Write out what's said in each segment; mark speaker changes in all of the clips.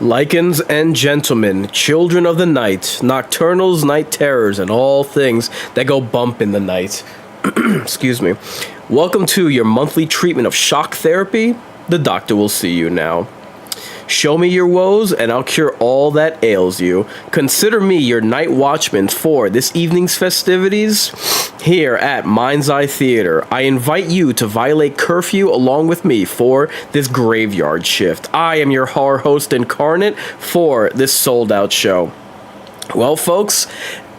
Speaker 1: Lycans and gentlemen, children of the night, nocturnals, night terrors, and all things that go bump in the night. Excuse me. Welcome to your monthly treatment of shock therapy. The doctor will see you now. Show me your woes, and I'll cure all that ails you. Consider me your night watchman for this evening's festivities here at Mind's Eye Theater. I invite you to violate curfew along with me for this graveyard shift. I am your horror host, Inkarnate, for this sold-out show. Well, folks,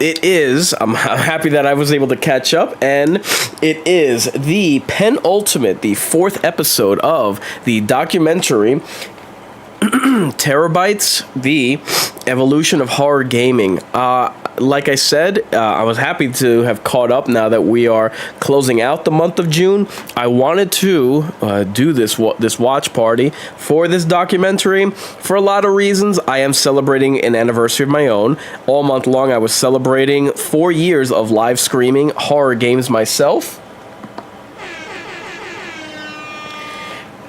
Speaker 1: I'm happy that I was able to catch up, and it is the penultimate, the fourth episode of the documentary Terrorbytes, the evolution of horror gaming. Like I said, I was happy to have caught up now that we are closing out the month of June. I wanted to do this watch party for this documentary for a lot of reasons. I am celebrating an anniversary of my own. All month long, I was celebrating 4 years of live streaming horror games myself.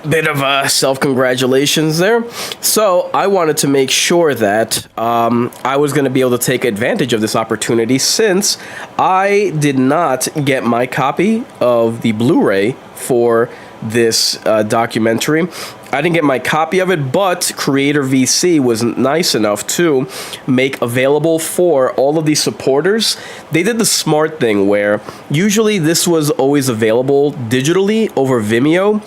Speaker 1: Bit of self-congratulations there. So I wanted to make sure that I was going to be able to take advantage of this opportunity, since I did not get my copy of the Blu-ray for this documentary. I didn't get my copy of it, but Creator VC was nice enough to make available for all of these supporters. They did the smart thing where usually this was always available digitally over Vimeo.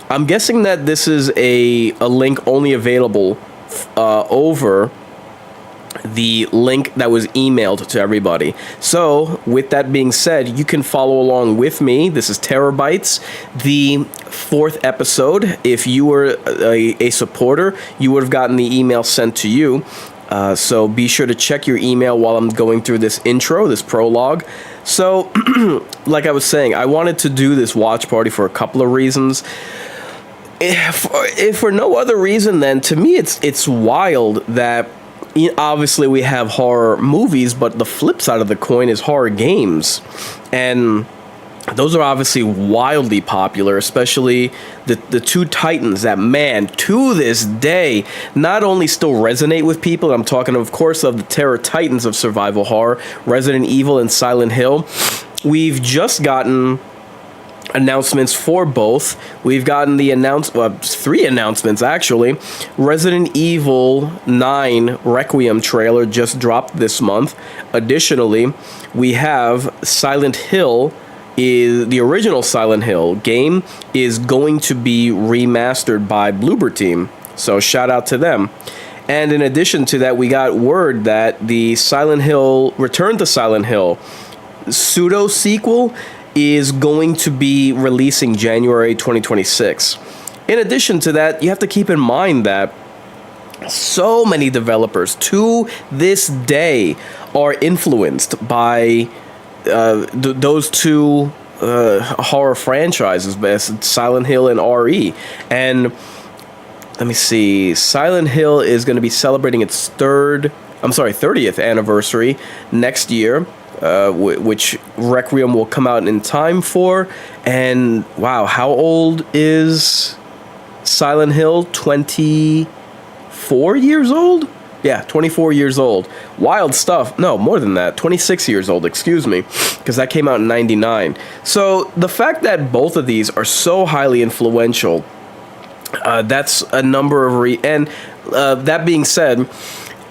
Speaker 1: I'm guessing that this is a link only available over the link that was emailed to everybody. So, with that being said, you can follow along with me. This is Terrorbytes, the fourth episode. If you were a supporter, you would have gotten the email sent to you. So be sure to check your email while I'm going through this intro, this prologue. So, like I was saying, I wanted to do this watch party for a couple of reasons. If for no other reason, then to me it's wild that obviously we have horror movies, but the flip side of the coin is horror games, and those are obviously wildly popular, especially the two titans that, man, to this day not only still resonate with people. I'm talking, of course, of the terror titans of survival horror, Resident Evil and Silent Hill. We've just gotten announcements for both. We've gotten the three announcements actually. Resident Evil 9 Requiem trailer just dropped this month. Additionally, we have Silent Hill. The original Silent Hill game is going to be remastered by Bloober Team, so shout out to them. And in addition to that, we got word that the Silent Hill Return to Silent Hill pseudo sequel is going to be releasing January 2026. In addition to that, you have to keep in mind that so many developers to this day are influenced by those two horror franchises, Silent Hill and RE. And let me see, Silent Hill is going to be celebrating its 30th anniversary next year. Which Requiem will come out in time for. And wow, how old is Silent Hill? 24 years old? Yeah, 24 years old. Wild stuff. No, more than that. 26 years old, excuse me, because that came out in 99. So the fact that both of these are so highly influential, that's a number of and that being said,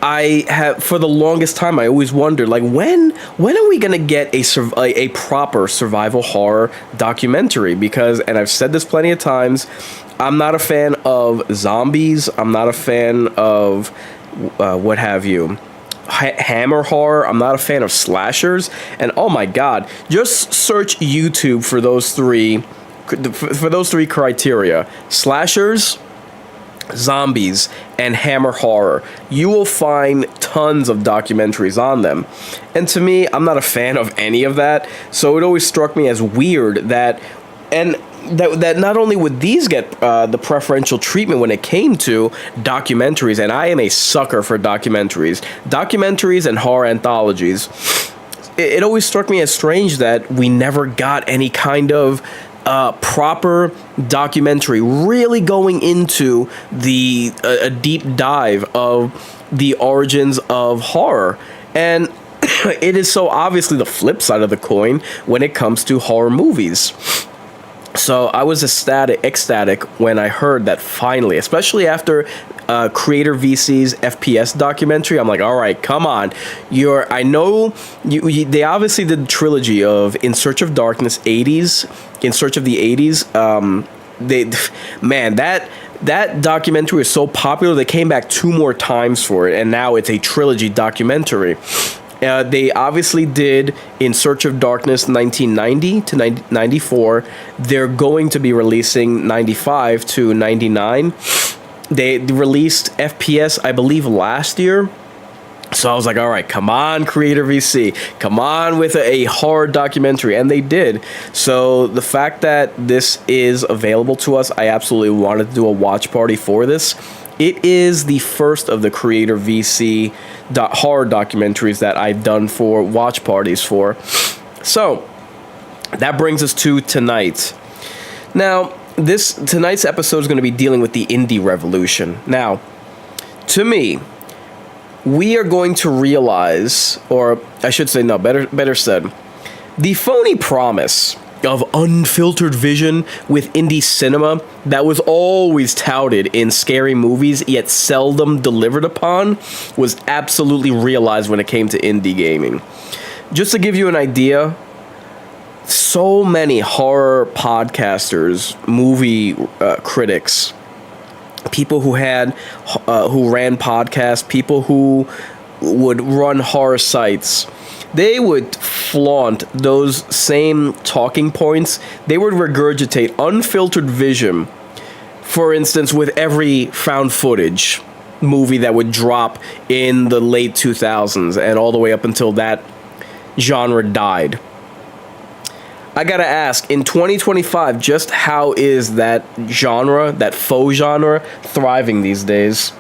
Speaker 1: I have, for the longest time, I always wondered, like, when are we gonna get a proper survival horror documentary? Because, and I've said this plenty of times, I'm not a fan of zombies. I'm not a fan of what have you, hammer horror. I'm not a fan of slashers. And oh my God, just search YouTube for those three criteria: slashers, zombies, and hammer horror. You will find tons of documentaries on them. And to me, I'm not a fan of any of that. So it always struck me as weird that not only would these get the preferential treatment when it came to documentaries, and I am a sucker for documentaries and horror anthologies. It always struck me as strange that we never got any kind of proper documentary, really going into a deep dive of the origins of horror. And it is so obviously the flip side of the coin when it comes to horror movies. So I was ecstatic when I heard that finally, especially after Creator VC's FPS documentary. I'm like, all right, come on. I know they obviously did the trilogy of In Search of Darkness 80s, In Search of the 80s. That documentary is so popular, they came back 2 more times for it, and now it's a trilogy documentary. They obviously did In Search of Darkness 1990 to 94. They're going to be releasing 95 to 99. They released FPS, I believe, last year. So I was like, all right, come on, Creator VC. Come on with a horror documentary. And they did. So the fact that this is available to us, I absolutely wanted to do a watch party for this. It is the first of the Creator VC horror documentaries that I've done for watch parties for. So that brings us to tonight. Now, tonight's episode is going to be dealing with the indie revolution. Now, to me, we are going to realize, or I should say, no, better said, the phony promise of unfiltered vision with indie cinema that was always touted in scary movies yet seldom delivered upon was absolutely realized when it came to indie gaming. Just to give you an idea, so many horror podcasters, movie critics, people who ran podcasts, people who would run horror sites, they would flaunt those same talking points. They would regurgitate unfiltered vision, for instance, with every found footage movie that would drop in the late 2000s and all the way up until that genre died. I gotta ask, in 2025, just how is that genre, that faux genre, thriving these days?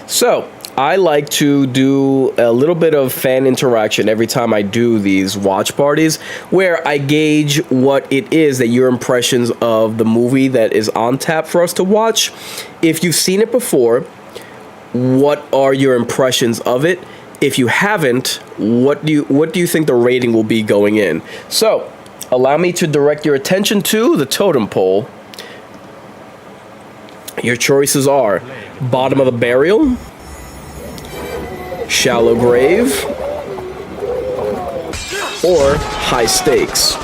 Speaker 1: So, I like to do a little bit of fan interaction every time I do these watch parties, where I gauge what it is that your impressions of the movie that is on tap for us to watch. If you've seen it before, what are your impressions of it? If you haven't, what do you think the rating will be going in? So, allow me to direct your attention to the totem pole. Your choices are Bottom of the Barrel, Shallow Grave, or High Stakes.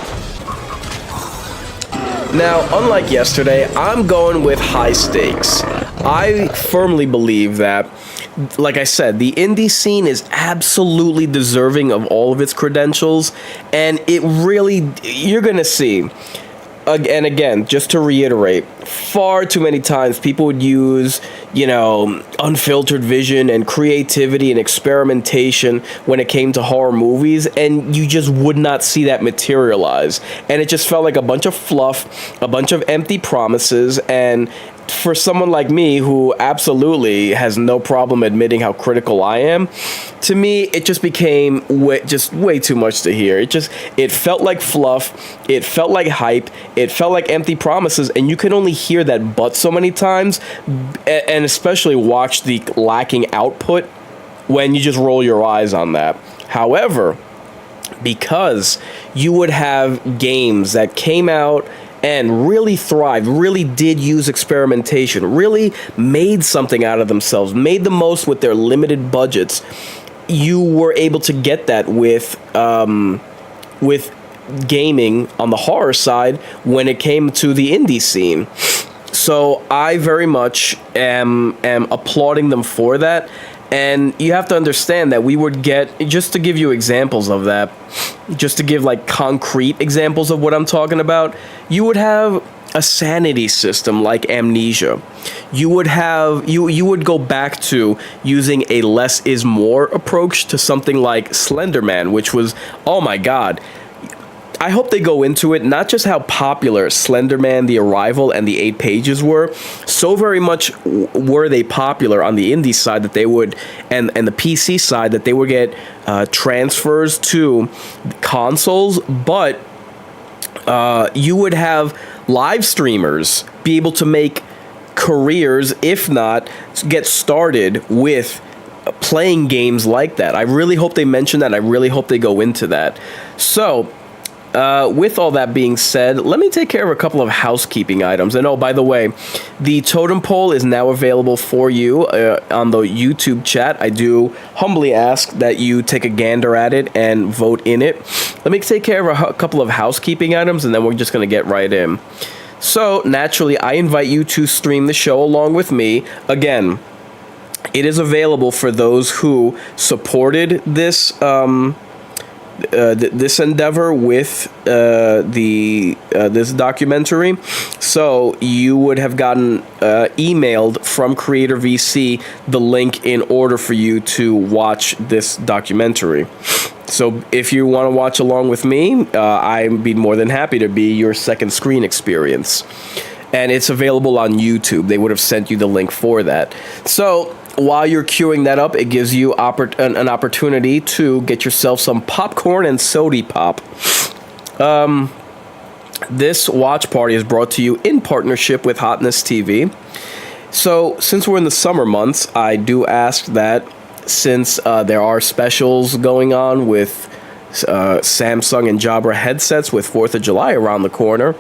Speaker 1: Now, unlike yesterday, I'm going with High Stakes. I firmly believe that, like I said, the indie scene is absolutely deserving of all of its credentials, and it really, you're going to see, and again, just to reiterate, far too many times people would use, unfiltered vision and creativity and experimentation when it came to horror movies, and you just would not see that materialize. And it just felt like a bunch of fluff, a bunch of empty promises, and for someone like me who absolutely has no problem admitting how critical I am, to me it just became way too much to hear. It felt like fluff, it felt like hype, it felt like empty promises, and you can only hear that but so many times, and especially watch the lacking output when you just roll your eyes on that. However, because you would have games that came out and really thrived, really did use experimentation, really made something out of themselves, made the most with their limited budgets, you were able to get that with gaming on the horror side when it came to the indie scene. So I very much am applauding them for that. And you have to understand that we would get, just to give you examples of that, just to give like concrete examples of what I'm talking about, you would have a sanity system like Amnesia. You would have, you would go back to using a less is more approach to something like Slenderman, which was, oh my God, I hope they go into it, not just how popular Slenderman, The Arrival, and The 8 Pages were, so very much were they popular on the indie side that they would, and the PC side, that they would get transfers to consoles, but you would have live streamers be able to make careers, if not get started with playing games like that. I really hope they mention that. I really hope they go into that. So, with all that being said, let me take care of a couple of housekeeping items. And oh, by the way, the totem poll is now available for you on the YouTube chat. I do humbly ask that you take a gander at it and vote in it. Let me take care of a couple of housekeeping items, and then we're just going to get right in. So, naturally, I invite you to stream the show along with me. Again, it is available for those who supported this this endeavor with this documentary. So you would have gotten emailed from Creator VC the link in order for you to watch this documentary. So if you want to watch along with me, I'd be more than happy to be your second screen experience. And it's available on YouTube. They would have sent you the link for that. So while you're queuing that up, it gives you an opportunity to get yourself some popcorn and sody pop. This watch party is brought to you in partnership with Hotness TV. So since we're in the summer months, I do ask that since there are specials going on with Samsung and Jabra headsets with 4th of July around the corner,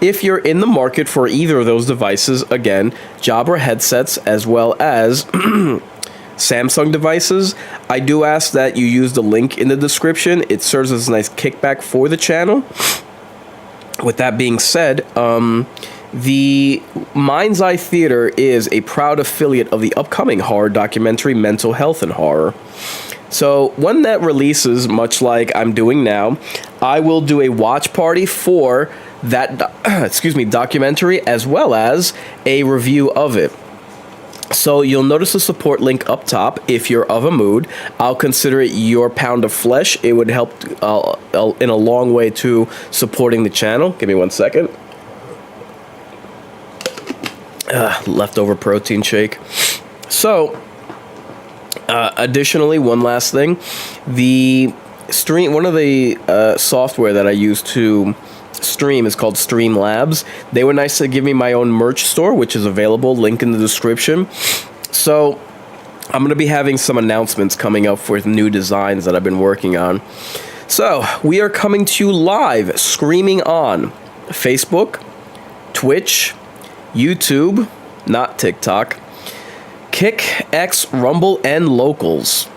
Speaker 1: if you're in the market for either of those devices, again, Jabra headsets as well as Samsung devices, I do ask that you use the link in the description. It serves as a nice kickback for the channel. With that being said, the Mind's Eye Theater is a proud affiliate of the upcoming horror documentary Mental Health and Horror. So when that releases, much like I'm doing now, I will do a watch party for that documentary as well as a review of it. So you'll notice a support link up top. If you're of a mood, I'll consider it your pound of flesh. It would help in a long way to supporting the channel. Give me 1 second. Leftover protein shake. So additionally, one last thing, one of the software that I use to stream is called Streamlabs. They were nice to give me my own merch store, which is available, link in the description. So I'm going to be having some announcements coming up for new designs that I've been working on. So we are coming to you live, streaming on Facebook, Twitch, YouTube, not TikTok, Kick, X, Rumble, and Locals.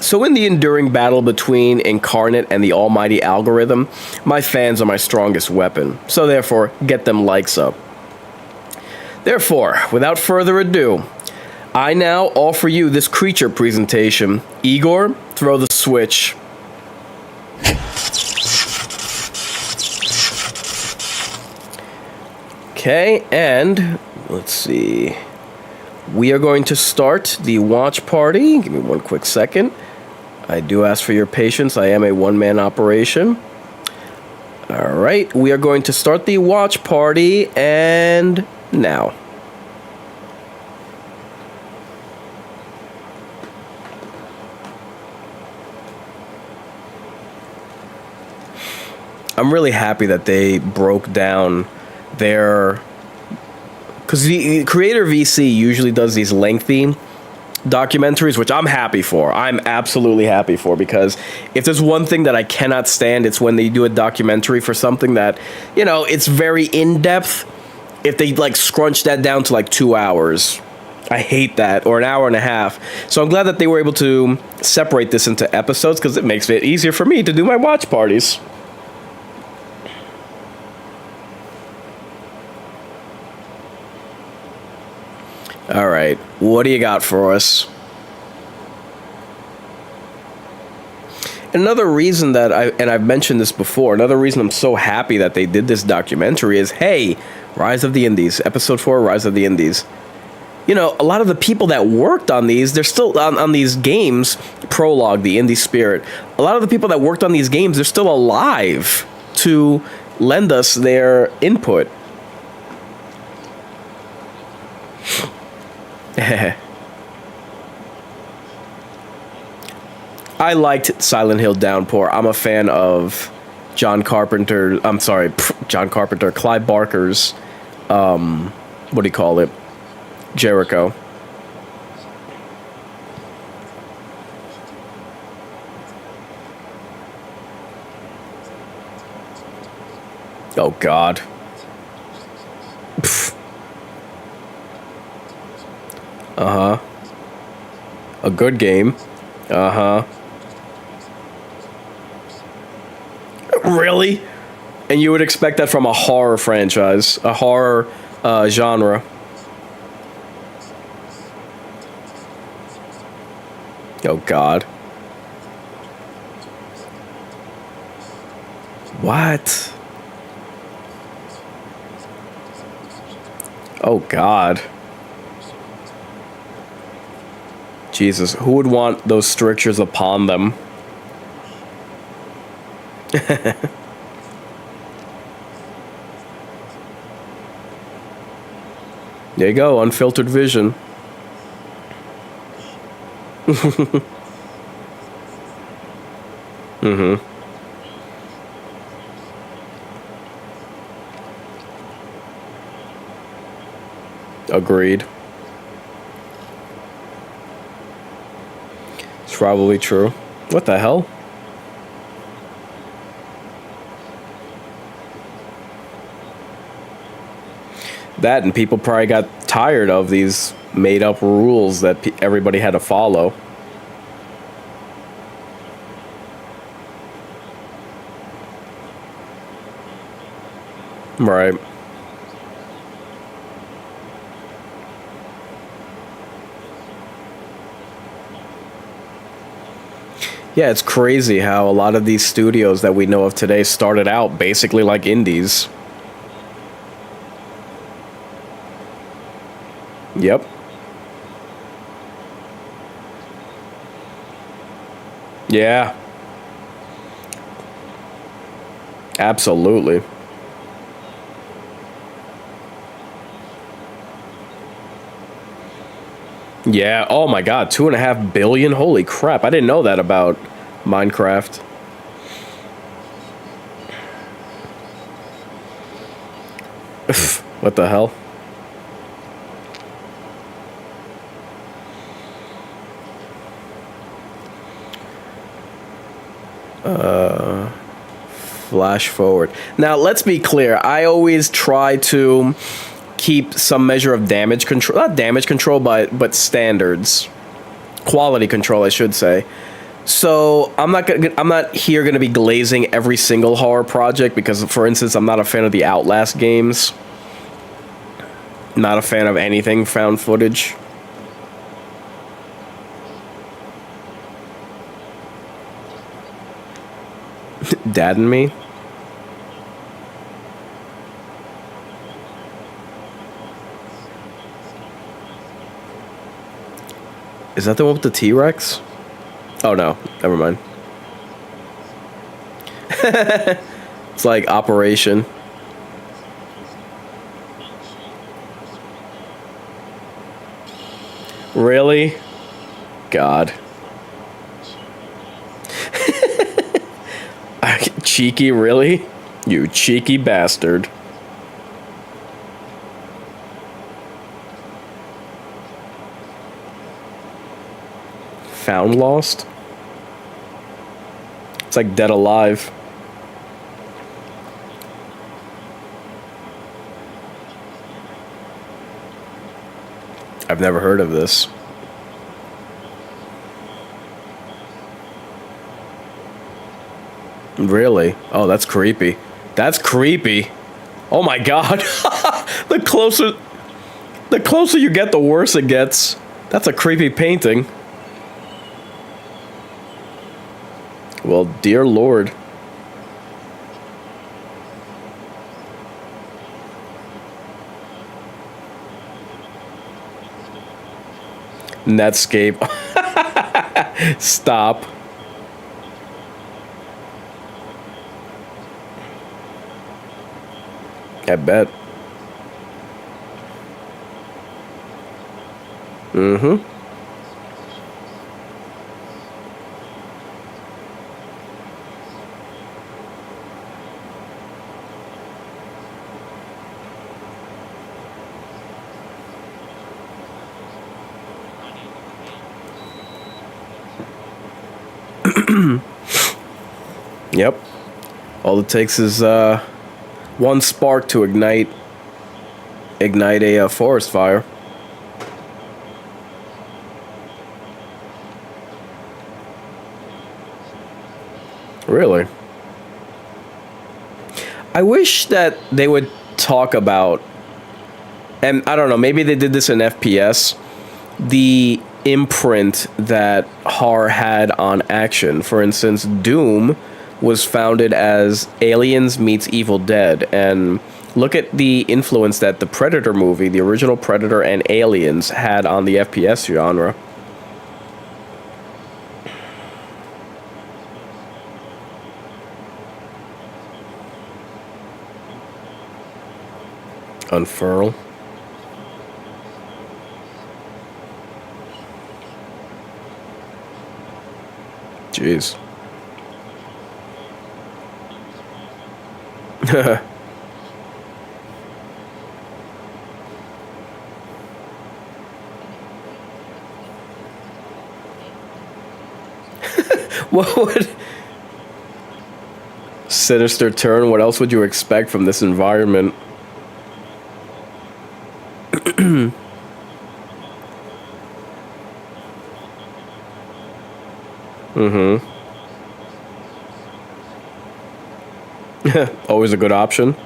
Speaker 1: So in the enduring battle between Inkarnate and the almighty algorithm, my fans are my strongest weapon. So therefore, get them likes up. Therefore, without further ado, I now offer you this creature presentation. Igor, throw the switch. Okay, and let's see. We are going to start the watch party. Give me 1 quick second. I do ask for your patience. I am a one-man operation. All right, we are going to start the watch party, and now. I'm really happy that they broke down their... Because the Creator VC usually does these lengthy documentaries, which I'm happy for. I'm absolutely happy for, because if there's one thing that I cannot stand, it's when they do a documentary for something that, you know, it's very in-depth. If they, like, scrunch that down to, like, 2 hours. I hate that. Or an hour and a half. So I'm glad that they were able to separate this into episodes, because it makes it easier for me to do my watch parties. All right, what do you got for us? Another reason that I've mentioned this before, another reason I'm so happy that they did this documentary is, hey, Rise of the Indies, episode 4, Rise of the Indies. You know, a lot of the people that worked on these, they're still on these games, Prologue, the Indie Spirit. A lot of the people that worked on these games, they're still alive. to lend us their input. I liked Silent Hill Downpour. I'm a fan of Clive Barker's, what do you call it? Jericho. Oh, God. Uh-huh. A good game. Uh-huh. Really? And you would expect that from a horror franchise, a horror genre. Oh, God. What? Oh, God. Jesus, who would want those strictures upon them? There you go, unfiltered vision. Mm-hmm. Agreed. It's probably true. What the hell? That, and people probably got tired of these made-up rules that everybody had to follow. Right. Yeah, it's crazy how a lot of these studios that we know of today started out basically like indies. Yep. Yeah. Absolutely. Yeah. Oh my God. 2.5 billion. Holy crap. I didn't know that about Minecraft. What the hell? Flash forward. Now, let's be clear. I always try to keep some measure of damage control, not damage control, but standards, quality control, I should say. So I'm not here gonna be glazing every single horror project because, for instance, I'm not a fan of the Outlast games. Not a fan of anything found footage. Dad and Me. Is that the one with the T-Rex? Oh no, never mind. It's like Operation. Really? God. Cheeky, really? You cheeky bastard. Found Lost? It's like Dead Alive. I've never heard of this. Really? Oh, that's creepy. That's creepy. Oh my God. The closer you get, the worse it gets. That's a creepy painting. Well, dear Lord. Netscape. Stop. I bet. Mm-hmm. Yep. All it takes is one spark to ignite a forest fire. Really? I wish that they would talk about, and I don't know, maybe they did this in FPS, the imprint that horror had on action. For instance, Doom was founded as Aliens meets Evil Dead, and look at the influence that the Predator movie, the original Predator and Aliens, had on the FPS genre. Unfurl. Jeez. What would... Sinister turn, what else would you expect from this environment? Mm-hmm. Always a good option.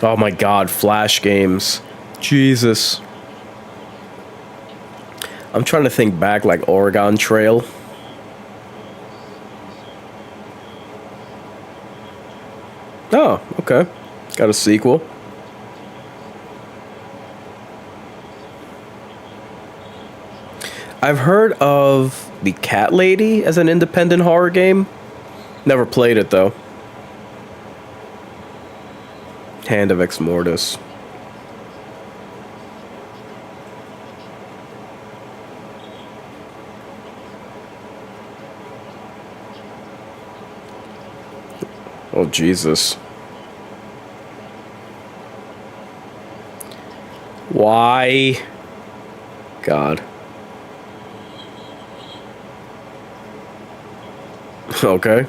Speaker 1: Oh my god, Flash games. Jesus. I'm trying to think back, like Oregon Trail. Oh, okay. Got a sequel. I've heard of The Cat Lady as an independent horror game. Never played it, though. Hand of Ex Mortis. Oh, Jesus. Why? God. Okay.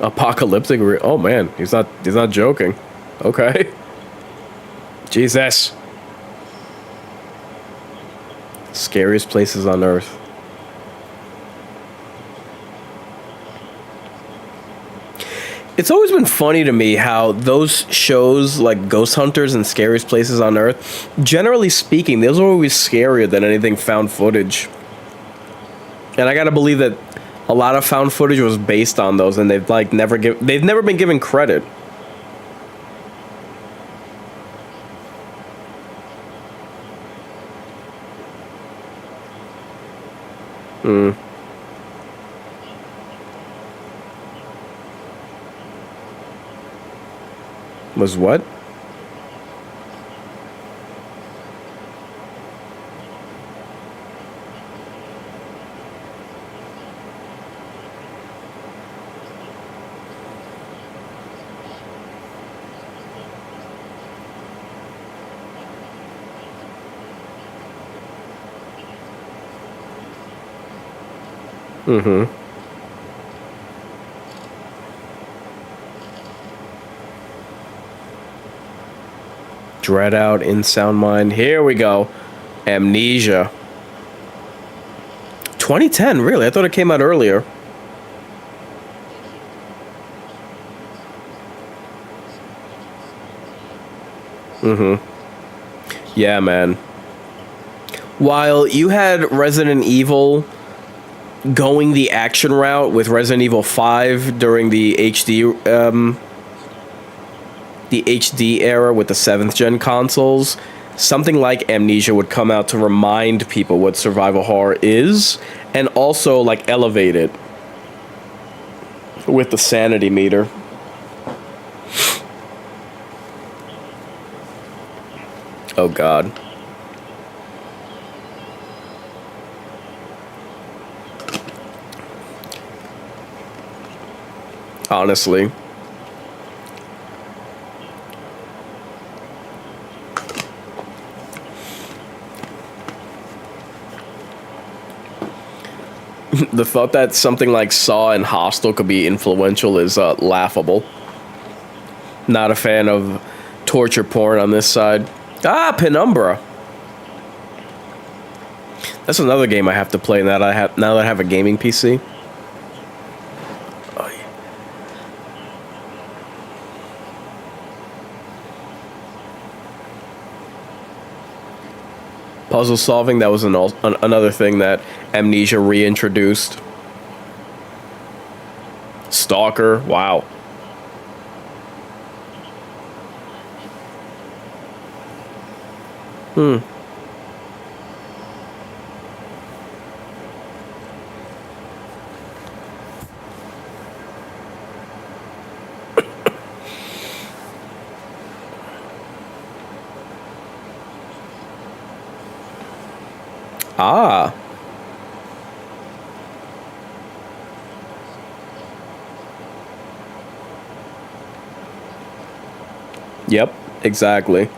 Speaker 1: Apocalyptic. Oh man, he's not joking. Okay. Jesus. Scariest places on Earth. It's always been funny to me how those shows like Ghost Hunters and Scariest Places on Earth, generally speaking, those are always scarier than anything found footage. And I gotta believe that a lot of found footage was based on those, and they've never been given credit. Hmm. Was what? Mm-hmm. Dread Out, In Sound Mind. Here we go. Amnesia. 2010, really? I thought it came out earlier. Yeah, man. While you had Resident Evil going the action route with Resident Evil 5 during the HD era with the 7th gen consoles, something like Amnesia would come out to remind people what survival horror is and also like elevate it with the sanity meter. Oh god. Honestly. The thought that something like Saw and Hostel could be influential is laughable. Not a fan of torture porn on this side. Ah, Penumbra. That's another game I have to play now that I have a gaming PC. Oh, yeah. Puzzle solving, that was another thing that Amnesia reintroduced. Stalker, wow. Ah. Yep, exactly.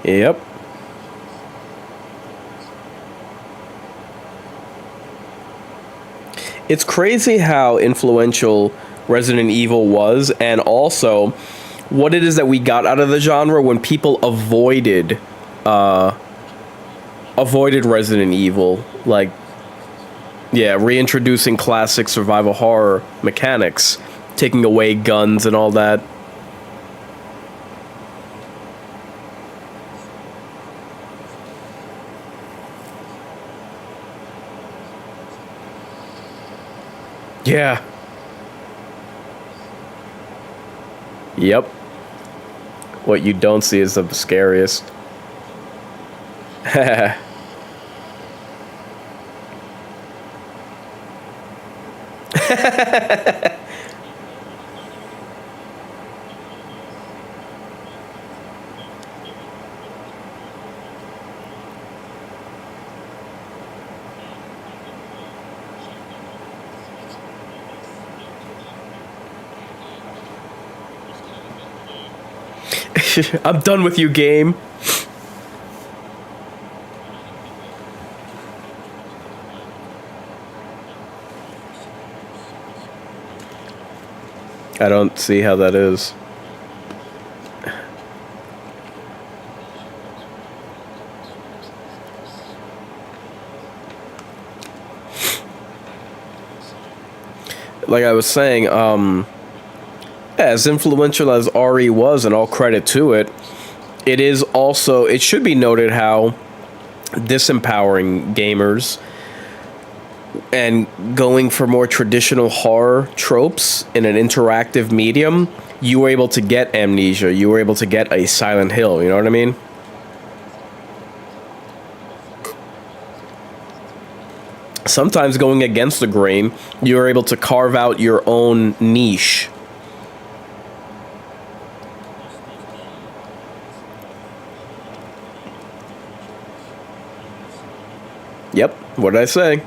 Speaker 1: Yep. It's crazy how influential Resident Evil was, and also what it is that we got out of the genre when people avoided Resident Evil, like, yeah, reintroducing classic survival horror mechanics, taking away guns and all that. Yeah. Yep. What you don't see is the scariest. I'm done with you, game. I don't see how that is. Like I was saying, as influential as RE was, and all credit to it, it should be noted how disempowering gamers and going for more traditional horror tropes in an interactive medium, you were able to get Amnesia, you were able to get a Silent Hill, you know what I mean? Sometimes going against the grain, you're able to carve out your own niche. Yep, what did I say?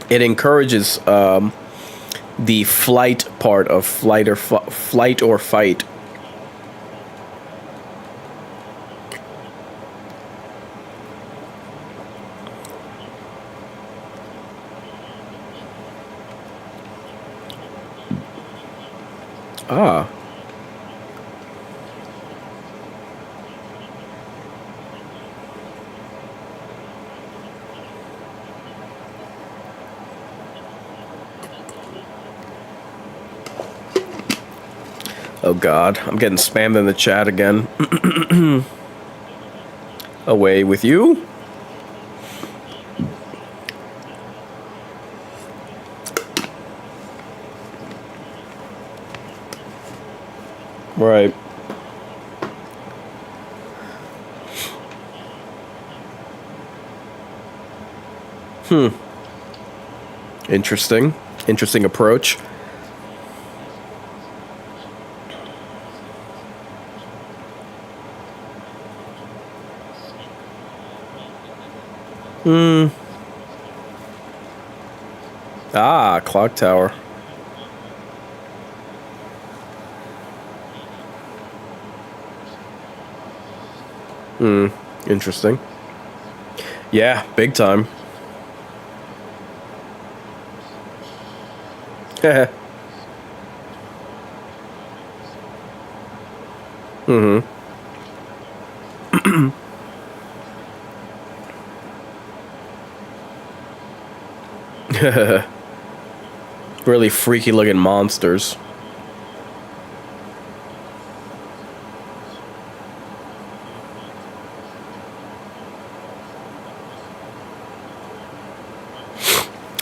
Speaker 1: It encourages the flight part of flight or fight. Ah. Oh god, I'm getting spammed in the chat again. Away with you. Right. Interesting. Interesting approach. Ah, clock tower. Interesting. Yeah, big time. Really freaky looking monsters.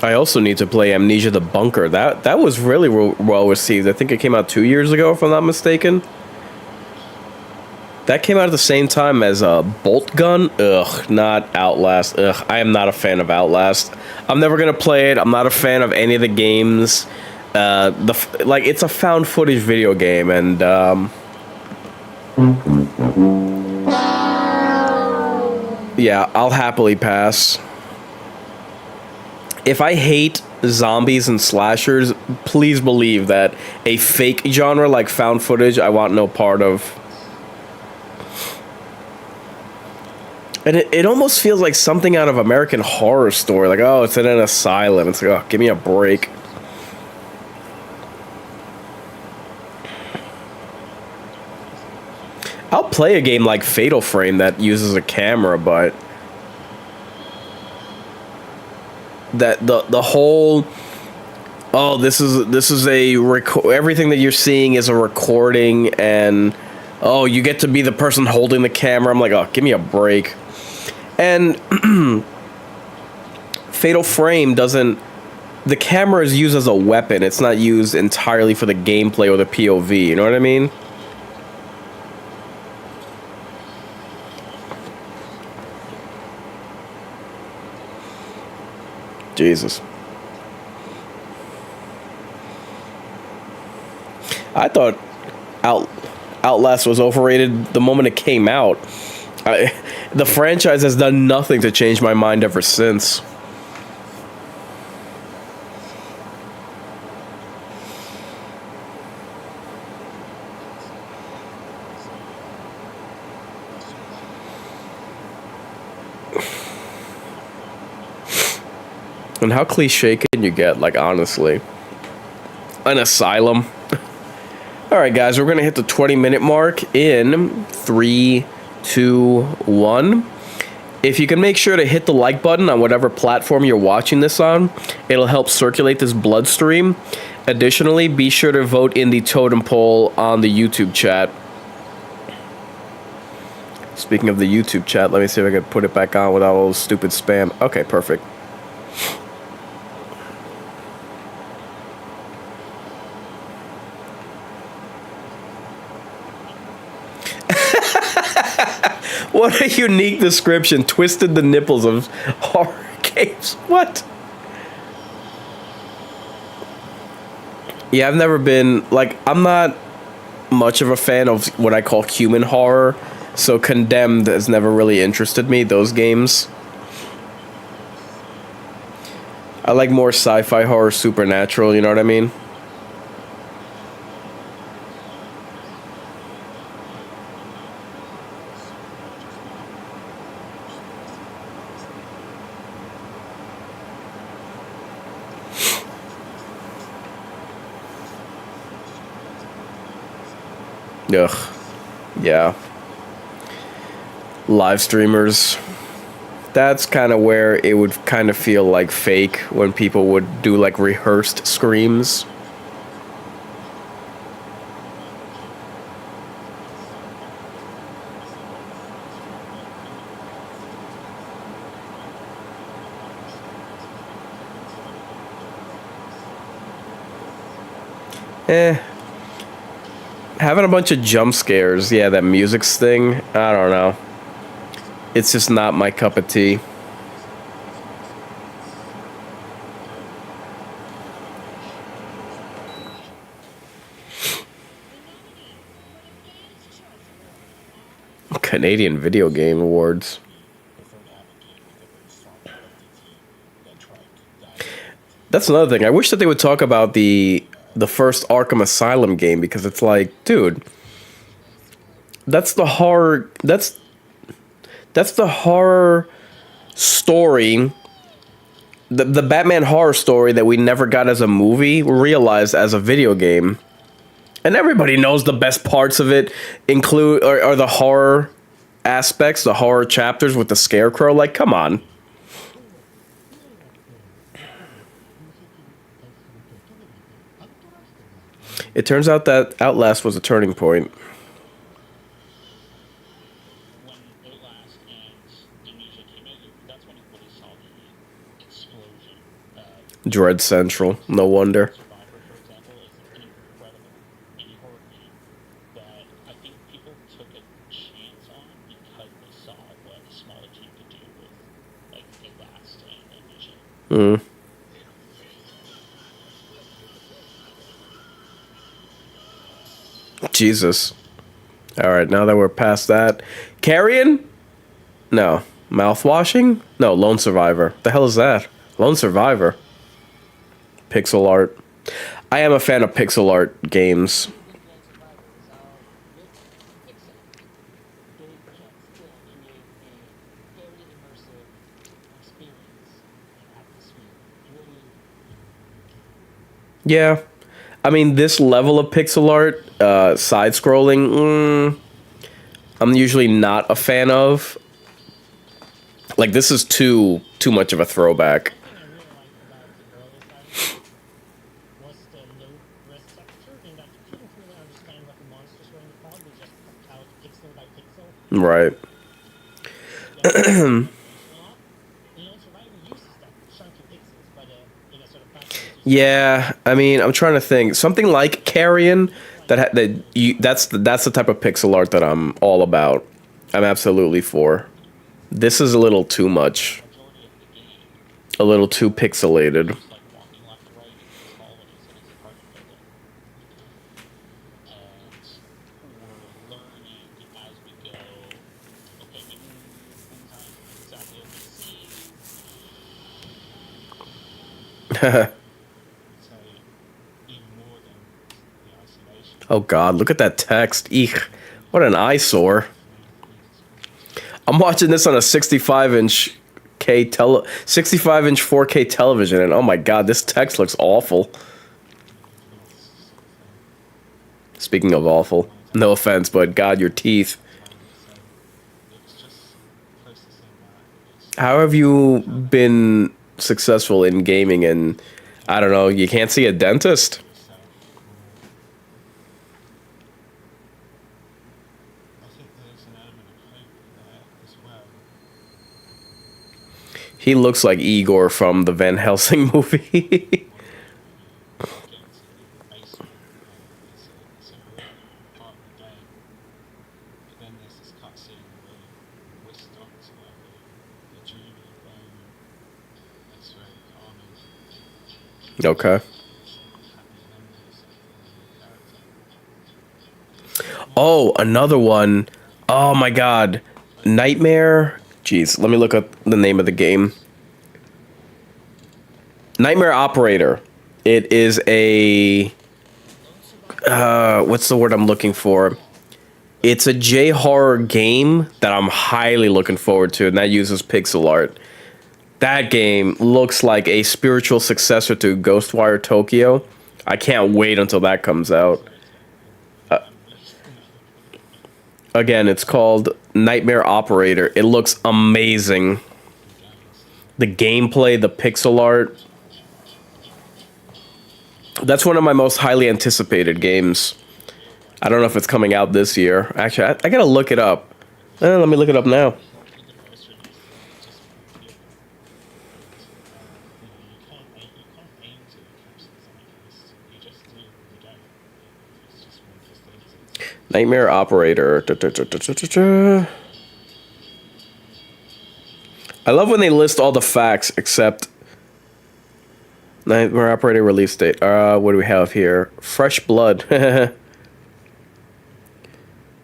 Speaker 1: I also need to play Amnesia the Bunker. That was really well received. I think it came out 2 years ago, if I'm not mistaken. That came out at the same time as Bolt Gun. Ugh, not Outlast. Ugh, I am not a fan of Outlast. I'm never gonna play it. I'm not a fan of any of the games. It's a found footage video game, and yeah, I'll happily pass. If I hate zombies and slashers, please believe that a fake genre like found footage, I want no part of. And it almost feels like something out of American Horror Story. Like, oh, it's in an asylum. It's like, oh, give me a break. I'll play a game like Fatal Frame that uses a camera, but that the whole, oh, this is a everything that you're seeing is a recording, and oh, you get to be the person holding the camera. I'm like, oh, give me a break. And Fatal Frame doesn't, the camera is used as a weapon. It's not used entirely for the gameplay or the POV. You know what I mean? Jesus. I thought Outlast was overrated the moment it came out. The franchise has done nothing to change my mind ever since. And how cliche can you get, like, honestly? An asylum. Alright, guys, we're going to hit the 20-minute mark in 3, 2, 1. If you can make sure to hit the like button on whatever platform you're watching this on, it'll help circulate this bloodstream. Additionally, be sure to vote in the totem poll on the YouTube chat. Speaking of the YouTube chat, let me see if I can put it back on without all the stupid spam. Okay, perfect. What a unique description. Twisted the nipples of horror games. What? Yeah, I've never been, like, I'm not much of a fan of what I call human horror, so Condemned has never really interested me, those games. I like more sci-fi horror, supernatural, you know what I mean? Ugh. Yeah. Live streamers. That's kind of where it would kind of feel like fake when people would do like rehearsed screams. Eh. Having a bunch of jump scares, yeah, that music thing, I don't know. It's just not my cup of tea. Canadian Video Game Awards. That's another thing. I wish that they would talk about the first Arkham Asylum game, because it's like, dude, that's the horror. That's the horror story. The Batman horror story that we never got as a movie, realized as a video game. And everybody knows the best parts of it include are the horror aspects, the horror chapters with the scarecrow. Like, come on. It turns out that Outlast was a turning point.
Speaker 2: When Outlast and Amnesia came out, that's when you really saw the explosion.
Speaker 1: Dread Central, no wonder.
Speaker 2: Survivor, for example, is an incredible indie horror game that I think people took a chance on because they saw what a smaller team could do with like Outlast and Amnesia.
Speaker 1: Mm. Jesus. All right, now that we're past that, Carrion? No. Mouthwashing? No, Lone Survivor. The hell is that? Lone Survivor. Pixel art. I am a fan of pixel art games. Yeah. I mean, this level of pixel art, side-scrolling, I'm usually not a fan of. Like, this is too much of a throwback.
Speaker 2: Was the low res texture in that you couldn't really understand what the monsters were in the fog, they just cut out pixel by pixel.
Speaker 1: Right.
Speaker 2: Survivor uses that chunky pixels, but in a sort of faster pace.
Speaker 1: Yeah, I mean, I'm trying to think. Something like Carrion, that's the type of pixel art that I'm all about. I'm absolutely for. This is a little too much. A little too pixelated.
Speaker 2: Like walking left to right in colonies in his apartment building. And we're learning as we go. Okay, maybe things aren't exactly as we see. Say even more than the isolation.
Speaker 1: Oh God, look at that text. Eek, what an eyesore. I'm watching this on a 65-inch 65-inch 4K television, and oh my God, this text looks awful. Speaking of awful, no offense, but God, your teeth. How have you been successful in gaming and, I don't know, you can't see a dentist? He looks like Igor from the Van Helsing movie. Okay. Oh, another one. Oh my God. Nightmare. Jeez, let me look up the name of the game. Nightmare Operator. It is a... what's the word I'm looking for? It's a J-horror game that I'm highly looking forward to, and that uses pixel art. That game looks like a spiritual successor to Ghostwire Tokyo. I can't wait until that comes out. Again, it's called Nightmare Operator. It looks amazing. The gameplay, the pixel art. That's one of my most highly anticipated games. I don't know if it's coming out this year. Actually, I gotta look it up. Let me look it up now. Nightmare Operator. I love when they list all the facts except Nightmare Operator release date. What do we have here? Fresh Blood.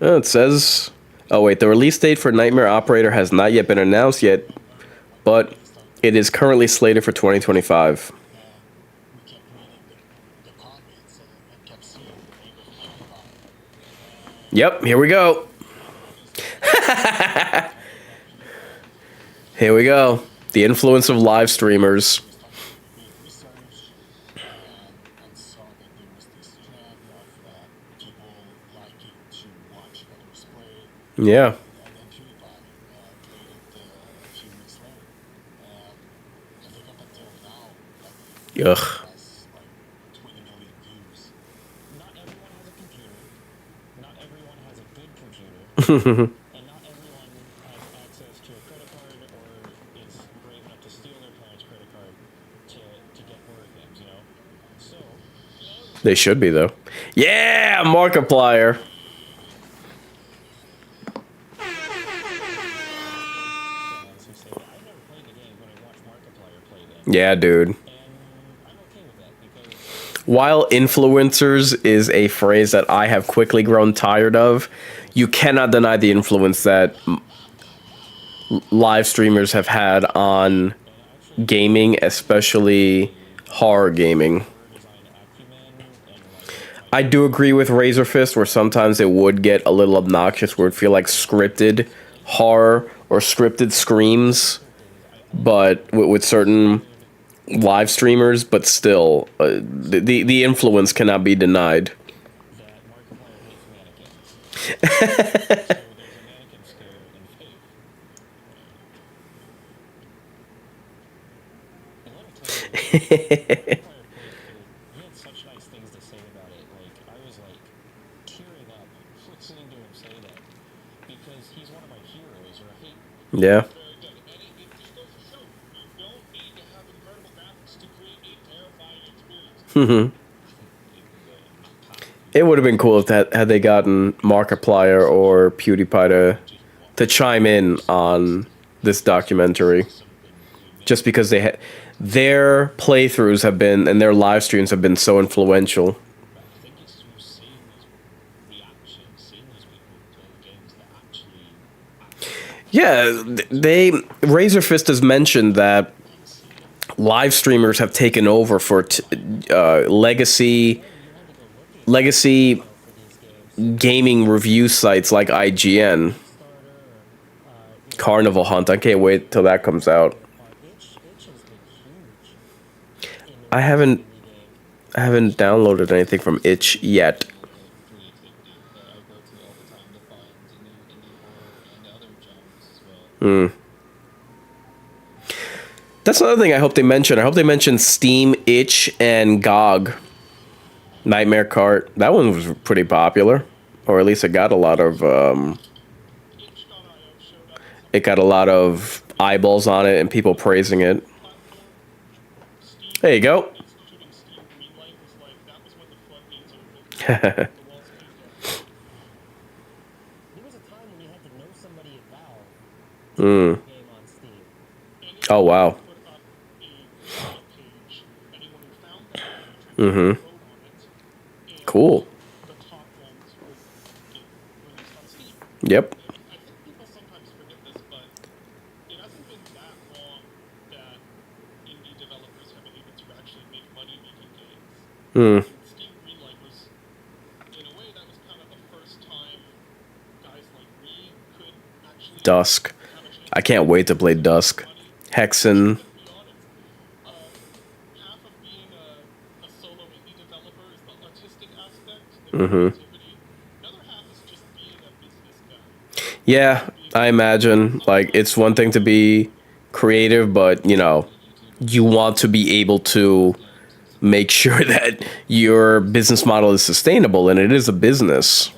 Speaker 1: Oh, it says... Oh, wait. The release date for Nightmare Operator has not yet been announced yet, but it is currently slated for 2025. Yep, here we go. Here we go. The influence of live streamers. Yeah. Ugh.
Speaker 2: Not everyone has a computer. Not everyone has a good computer. And not everyone has access to a credit card or is brave enough to steal their parents' credit card to get horror games, you know? So,
Speaker 1: They should be, though. Yeah, Markiplier.
Speaker 2: fans who say, I never played the game, but I watched Markiplier play them.
Speaker 1: Yeah, dude.
Speaker 2: And I'm okay with that because
Speaker 1: While influencers is a phrase that I have quickly grown tired of, you cannot deny the influence that live streamers have had on gaming, especially horror gaming.
Speaker 2: design acumen and
Speaker 1: I do agree with Razor Fist where sometimes it would get a little obnoxious where it feel like scripted horror or scripted screams, but with certain live streamers, but still, the influence cannot be denied.
Speaker 2: that Markiplier hates mannequins. So there's a mannequin scare in Faith. And let me tell you, Markiplier played Faith. He had such nice things to say about it. Like, I was like tearing up listening to him say that because he's one of my heroes, right?
Speaker 1: Yeah.
Speaker 2: Very good. And it just goes to show you don't need to have incredible graphics to create a terrifying experience.
Speaker 1: It would have been cool if had they gotten Markiplier or PewDiePie to chime in on this documentary, just because their playthroughs have been and their live streams have been so influential.
Speaker 2: I think it's through seeing these reactions, seeing these people play games that actually
Speaker 1: Yeah, they Razor Fist has mentioned that live streamers have taken over for legacy gaming review sites like IGN. Carnival Hunt. I can't wait till that comes out. I haven't downloaded anything from Itch yet.
Speaker 2: creativity that I go to all the time to find new indie horror and other genres as well.
Speaker 1: That's another thing I hope they mention. I hope they mention Steam, Itch, and GOG. Nightmare Cart. That one was pretty popular, or at least it got a lot of it got a lot of eyeballs on it and people praising it. There you go.
Speaker 2: Instituting Steam Greenlight was like, that was when the floodgates opened. The walls came down.
Speaker 3: There was a time when you had to know somebody at Valve to play a game on Steam.
Speaker 2: And
Speaker 1: Oh wow.
Speaker 2: put up a web page. Anyone who found that page would vote on it. And
Speaker 1: Cool.
Speaker 2: the top ones would get released on Steam.
Speaker 1: Yep.
Speaker 2: I think people sometimes forget this, but it hasn't been that long that indie developers have been able to actually make money making games. Steam Greenlight was, in a way, that was kind of the first time guys like me could actually
Speaker 1: Dusk.
Speaker 2: have a chance
Speaker 1: I can't wait to play Dusk. Hexen.
Speaker 2: to be honest. Half of being a solo indie developer is the artistic aspect, the creativity. Another half is just being a business guy.
Speaker 1: Yeah, I imagine like it's one thing to be creative, but you want to be able to make sure that your business model is sustainable, and it is a business.
Speaker 2: So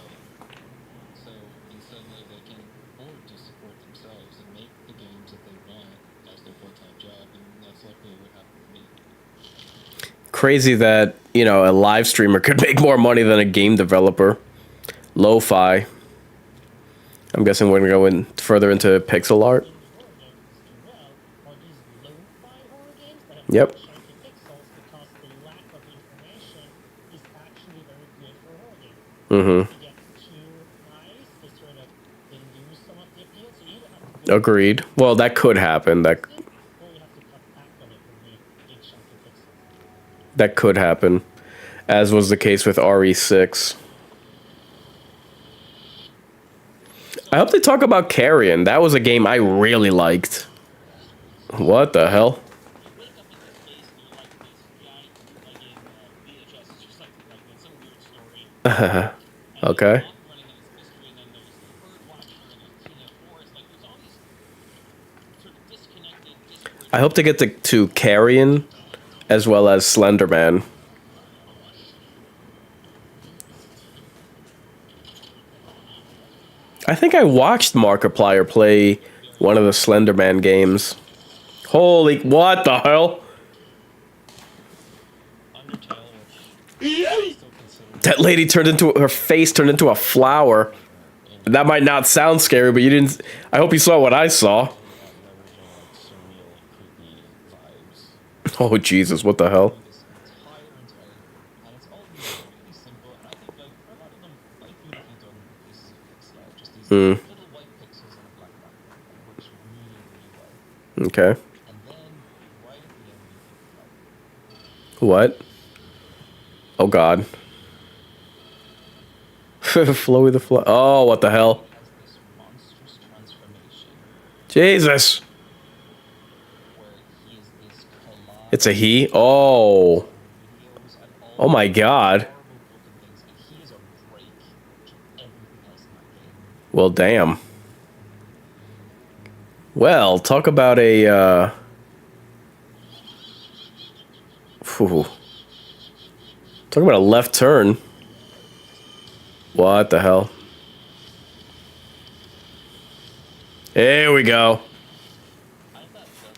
Speaker 2: suddenly they can afford to support themselves and make the games that they want as their full-time job, and that's likely what happened to me.
Speaker 1: Crazy that a live streamer could make more money than a game developer. Lo-fi. I'm guessing we're gonna go in further into pixel art.
Speaker 2: Horror games do well are these lo-fi horror games that have
Speaker 1: Yep.
Speaker 2: really sharpy pixels because the lack of information is actually very good for a horror game.
Speaker 1: Mm-hmm.
Speaker 2: If you get too nice, they sort of they lose some of the appeal. So you either have to go
Speaker 1: Agreed. Well, that could happen.
Speaker 2: or you have to cut back on it and make big chunky pixels.
Speaker 1: That could happen, as was the case with RE6. I hope they talk about Carrion. That was a game I really liked. What the hell?
Speaker 2: You wake up in this space and you're like this guy like in VHS. It's just like it's some weird story. And
Speaker 1: Okay.
Speaker 2: there's a monk running in this mystery, and then there's the bird watcher and a forest. Like there's all these sort of disconnected, disparate.
Speaker 1: I hope to get to Carrion as well as Slenderman. I think I watched Markiplier play one of the Slenderman games. Holy, what the hell?
Speaker 2: Undertale, which I still consider
Speaker 1: That lady her face turned into a flower. That might not sound scary, but you didn't. I hope you saw what I saw.
Speaker 2: leveraging like surreal, creepy vibes.
Speaker 1: Oh Jesus, what the hell?
Speaker 2: This entire, and it's all really simple. And I think like for a lot of them, quite beautifully done pieces of pixel art. Just these little white pixels on a black background. It works really, really well.
Speaker 1: Okay.
Speaker 2: And then right at the end, you think,
Speaker 1: What? Oh God. Flowy the flow. Oh, what the hell?
Speaker 2: has this monstrous transformation
Speaker 1: Jesus.
Speaker 2: where he is this collage
Speaker 1: It's a he? Oh.
Speaker 2: of videos and all
Speaker 1: Oh my God.
Speaker 2: horrible looking things, and he is a break to everything else in that game.
Speaker 1: Well, damn. Well, talk about a, phew. Talk about a left turn. What the hell? There we go.
Speaker 2: I thought Gus was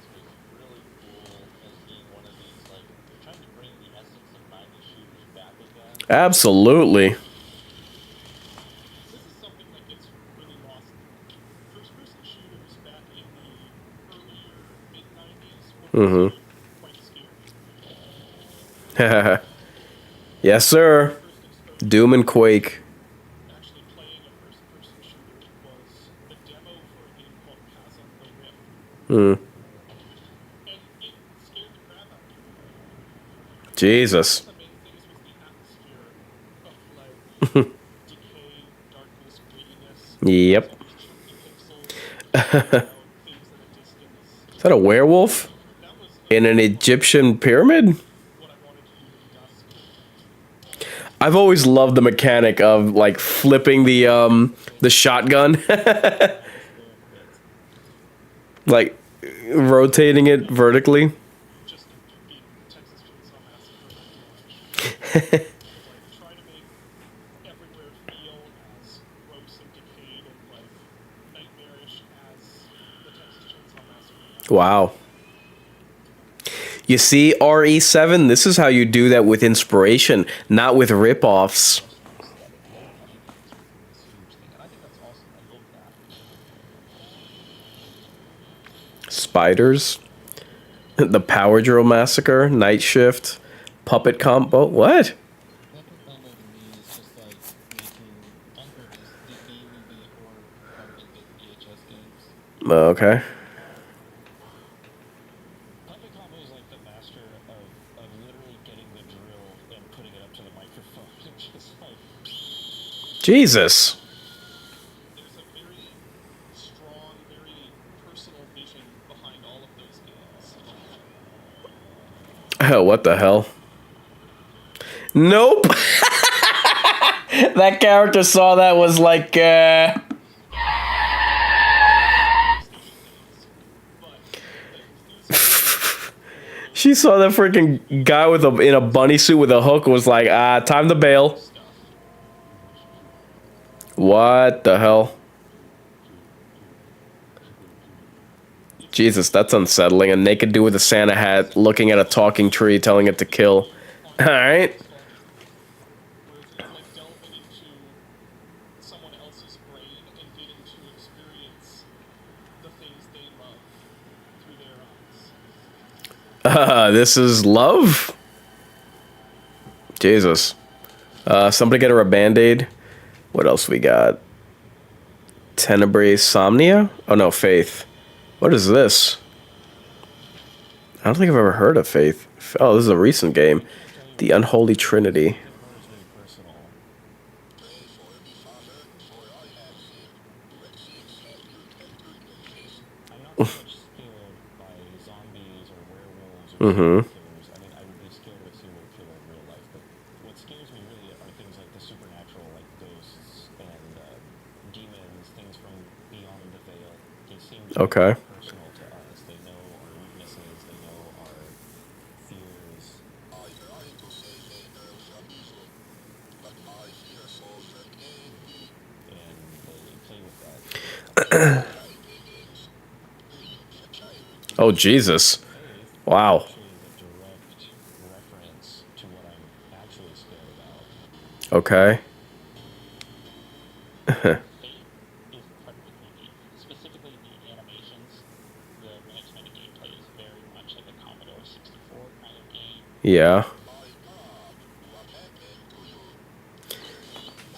Speaker 2: really cool as being one of these, like, they're trying to bring the essence of 90s shooters back again.
Speaker 1: Absolutely.
Speaker 2: This is something that gets really lost. First-person shooters back in the earlier mid-90s were quite scary.
Speaker 1: Yes, sir.
Speaker 2: First exposure
Speaker 1: Doom and Quake.
Speaker 2: actually playing a first-person shooter was the demo for a game called Pass on the Rim. And it scared the crap out of me.
Speaker 1: Jesus.
Speaker 2: The main things was the atmosphere of like decay, darkness, grittiness.
Speaker 1: Yep.
Speaker 2: All these chunky pixels, things at a distance.
Speaker 1: Is that a werewolf?
Speaker 2: That was
Speaker 1: In an Egyptian pyramid?
Speaker 2: what I wanted to do with Dusk.
Speaker 1: I've always loved the mechanic of like flipping the shotgun. Like rotating it vertically.
Speaker 2: Just to beat Texas Chainsaw Massacre. Like try to make everywhere feel as gross and decayed and like nightmarish as the Texas Chainsaw Massacre.
Speaker 1: Wow. You see, RE7, this is how you do that with inspiration, not with rip-offs.
Speaker 2: This huge thing, and I think that's awesome. I love that.
Speaker 1: Spiders. The Power Drill Massacre, Night Shift, Puppet Combo. What?
Speaker 2: Puppet Combo to me is just like making on purpose the B-movie horror puppet VHS games.
Speaker 1: Okay.
Speaker 2: Puppet Combo is like the master of literally getting the drill and putting it up to the microphone and just like
Speaker 1: Jesus.
Speaker 2: there's a very strong, very personal vision behind all of those games.
Speaker 1: Oh, what the hell? Nope. That character saw that was like, she saw that freaking guy with in a bunny suit with a hook and was like, time to bail. What the hell? Jesus, that's unsettling. A naked dude with a Santa hat looking at a talking tree telling it to kill. Alright.
Speaker 2: Where it's like delving into
Speaker 1: This is love? Jesus. Somebody get her a band-aid. What else we got? Tenebrae Somnia? Oh no, Faith. What is this? I don't think I've ever heard of Faith. Oh, this is a recent game. The Unholy Trinity. Mm-hmm.
Speaker 2: I mean, I would be scared of a serial killer in real life, but what scares me really are things like the supernatural, like ghosts and demons, things from beyond the veil. They seem
Speaker 1: Okay.
Speaker 2: personal to us. They know our weaknesses. They know our fears. And they play with that.
Speaker 1: Oh, Jesus. Wow.
Speaker 2: Actually, is a direct reference to what I'm actually scared about.
Speaker 1: Okay.
Speaker 2: Fate is incredibly creepy. Specifically, the animations, the mechanics gameplay is very much like a Commodore 64 kind of game.
Speaker 1: Yeah.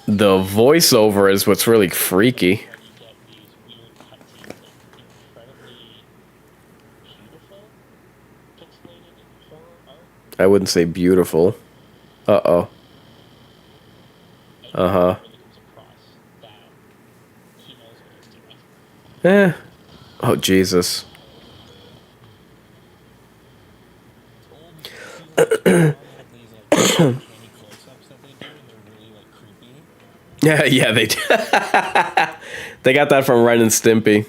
Speaker 1: The voiceover is what's really freaky.
Speaker 2: Where you get these weird cutscenes of incredibly beautiful pixelated horror art.
Speaker 1: I wouldn't say beautiful. Uh-oh.
Speaker 2: And
Speaker 1: Uh-huh.
Speaker 2: it really comes across that he knows what he's doing.
Speaker 1: Oh, Jesus. Yeah, yeah, they they got that from Ren and Stimpy.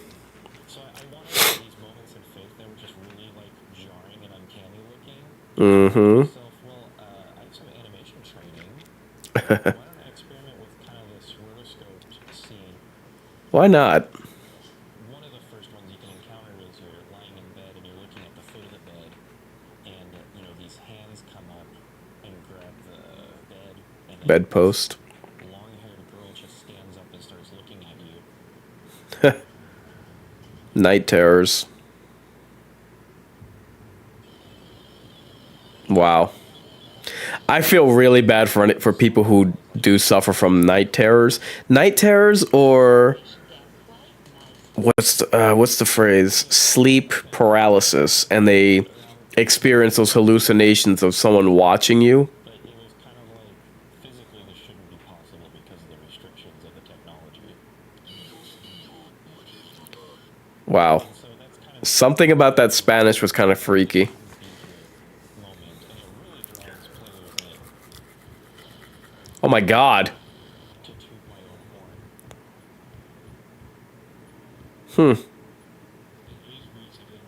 Speaker 2: So I wanted these moments in Faith that were just really like jarring and uncanny looking.
Speaker 1: Mm-hmm.
Speaker 2: So, well, I have some animation training. Why don't I experiment with kind of this rotoscoped scene?
Speaker 1: Why not?
Speaker 2: One of the first ones you can encounter is you're lying in bed and you're looking at the foot of the bed, and you know these hands come up and grab the bed, and then
Speaker 1: Bedpost.
Speaker 2: long-haired girl just stands up and starts looking at you.
Speaker 1: Night terrors. Wow. I feel really bad for people who do suffer from night terrors. Night terrors, or what's the phrase? Sleep paralysis, and they experience those hallucinations of someone watching you.
Speaker 2: But it was kind of like physically this shouldn't be possible because of the restrictions of the technology.
Speaker 1: Wow.
Speaker 2: So that's kind of
Speaker 1: Something about that Spanish was kind of freaky.
Speaker 2: the moment, and it really draws players in.
Speaker 1: Oh my God.
Speaker 2: To toot my own horn.
Speaker 1: Hmm.
Speaker 2: It is rooted in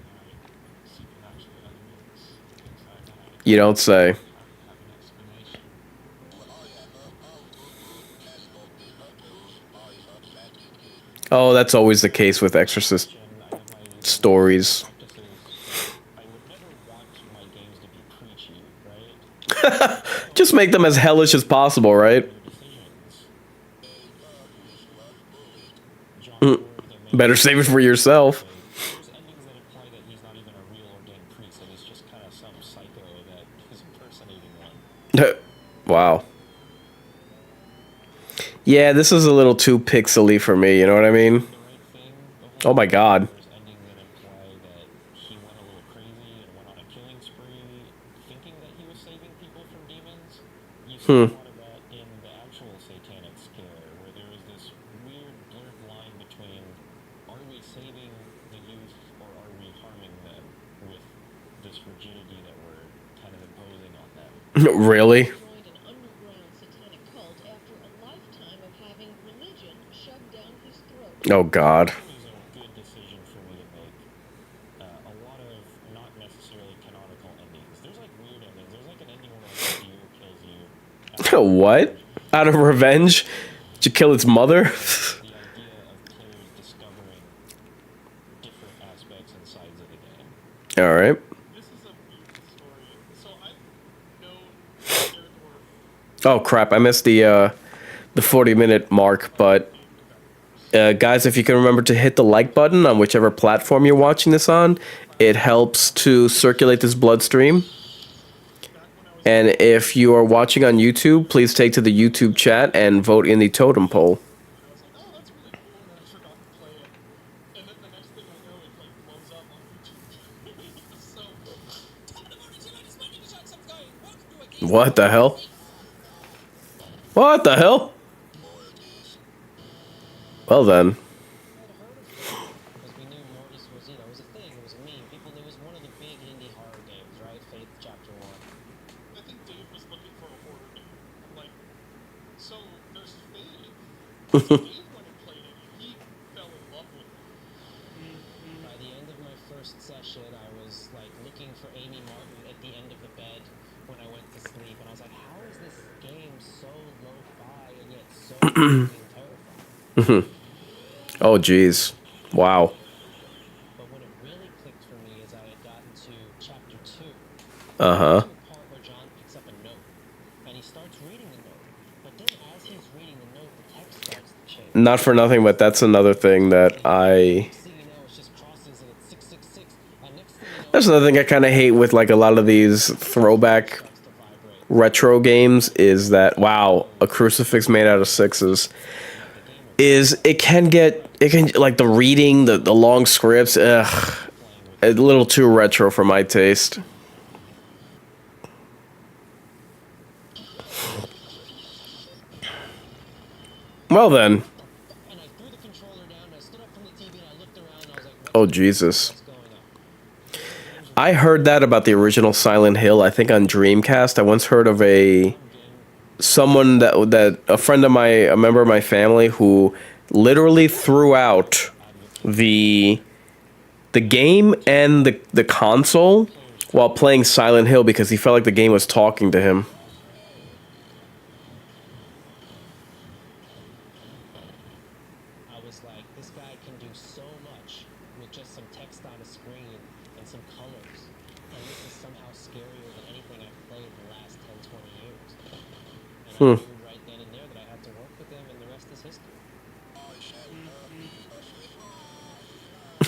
Speaker 2: supernatural elements, things like that.
Speaker 1: You don't say.
Speaker 2: Have an explanation.
Speaker 1: Oh, that's always the case with Exorcist
Speaker 2: I have my
Speaker 1: stories.
Speaker 2: practices. I would never want my games to be preachy, right?
Speaker 1: Just make them as hellish as possible, right?
Speaker 2: Their decisions. John Ford, the main
Speaker 1: Better save it for yourself.
Speaker 2: there's endings that imply that he's not even a real ordained priest, that he's just kind of some psycho that is impersonating one.
Speaker 1: Wow. Yeah, this is a little too pixely for me, you know what I mean?
Speaker 2: The right thing. The
Speaker 1: Oh my God.
Speaker 2: There's endings that imply that he went a little crazy and went on a killing spree, thinking that he was saving people from demons. You see a lot of that in the actual satanic scare, where there is this weird blurred line between, are we saving the youth or are we harming them with this rigidity that we're kind of imposing on them?
Speaker 1: Really?
Speaker 4: Joined an underground satanic cult after a lifetime of having religion shoved down his throat.
Speaker 1: Oh God.
Speaker 2: It was a good decision for me to make. A lot of not necessarily canonical endings. There's like weird endings. There's like an ending where like a deer kills you.
Speaker 1: What? Out of revenge? Did you kill its mother?
Speaker 2: The idea of players discovering different aspects and sides of the game.
Speaker 1: All right.
Speaker 5: This is a weird story. So I've known Eric Orff
Speaker 1: Oh crap! I missed the 40-minute mark, but Guys, if you can remember to hit the like button on whichever platform you're watching this on, it helps to circulate this bloodstream. And if you are watching on YouTube, please take to the YouTube chat and vote in the totem poll.
Speaker 5: And I was like, oh, that's really cool, and I forgot to play it. And then the next thing I know, it like blows up on YouTube. So
Speaker 1: What the hell? What the hell? Well then.
Speaker 3: Because we knew Mortis was, it was a thing, it was a meme. It was one of the big indie horror games, right? Faith Chapter 1.
Speaker 5: I think Dave was looking for a horror game. I'm like, so there's Faith. Dave went and played it, and he fell in love with it.
Speaker 3: By the end of my first session, I was like looking for Amy Martin at the end of the bed when I went to sleep, and I was like, how is this game so lo-fi and yet so fucking terrifying?
Speaker 1: Oh, jeez. Wow.
Speaker 3: But when it really clicked for me is I had gotten to chapter 2.
Speaker 1: Uh-huh.
Speaker 3: To the part where John picks up a note, and he starts reading the note. But then as he's reading the note, the text starts to change.
Speaker 1: Not for nothing, but that's another thing that
Speaker 3: Next thing you know, it's just crosses and it's 666. And next thing you know,
Speaker 1: That's another thing I kind of hate with like a lot of these throwback
Speaker 3: starts to vibrate.
Speaker 1: retro games is that, wow, a crucifix made out of sixes. Is it can like the reading, the long scripts, ugh, a little too retro for my taste. Well then.
Speaker 3: And I threw the controller down, and I stood up from the TV, and I looked around, and I was like,
Speaker 1: Oh, Jesus.
Speaker 3: what's going on?
Speaker 1: I heard that about the original Silent Hill, I think on Dreamcast. I once heard of a member of my family who literally threw out the game and the console while playing Silent Hill because he felt like the game was talking to him.
Speaker 3: I was like, this guy can do so much with just some text on a screen and some colors. And this is somehow scarier than anything I've played in the last 10, 20 years. And I knew right then and there that I had to work with him, and the rest is history.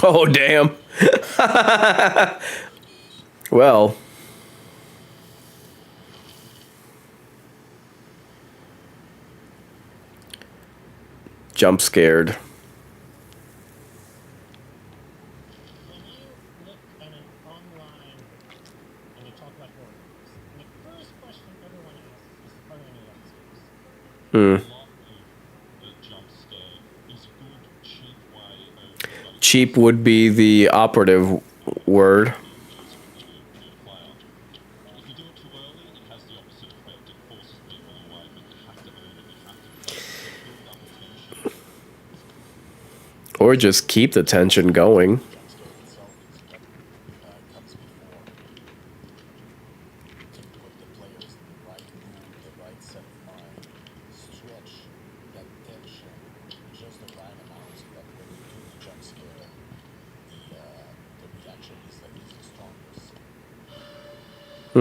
Speaker 1: Oh, damn. Well. Jump scared.
Speaker 2: When you look at an online and you talk about horror movies, the first question everyone asks is, are there any jump scares?
Speaker 5: The jump scare is a good, cheap way of
Speaker 1: Cheap would be the operative word.
Speaker 5: If you do it too early, it has the opposite effect. It forces people away, but you have to earn it. You have to build up attention.
Speaker 1: Or just keep the tension going.
Speaker 6: Jump scare itself is what comes before to put the players in the right mood, the right set of mind, stretch that tension just the right amount so that when you do the jump scare, the reaction is at least the strongest.
Speaker 5: To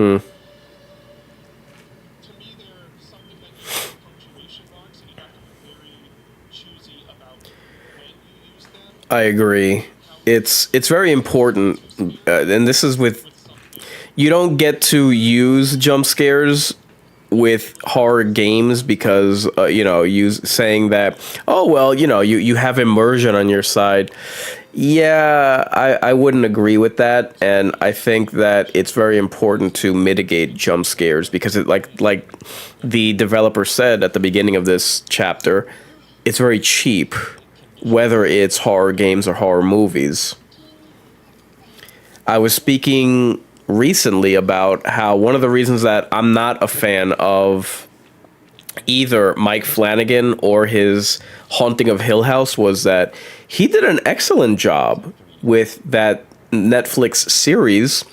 Speaker 5: me, they're something that uses punctuation marks, and you have to be very choosy about when you use them.
Speaker 1: I agree. It's very important, and this is with you don't get to use jump scares with horror games because saying that, oh well, you have immersion on your side. Yeah, I wouldn't agree with that, and I think that it's very important to mitigate jump scares because it like the developer said at the beginning of this chapter, it's very cheap, whether it's horror games or horror movies. I was speaking recently about how one of the reasons that I'm not a fan of either Mike Flanagan or his Haunting of Hill House was that he did an excellent job with that Netflix series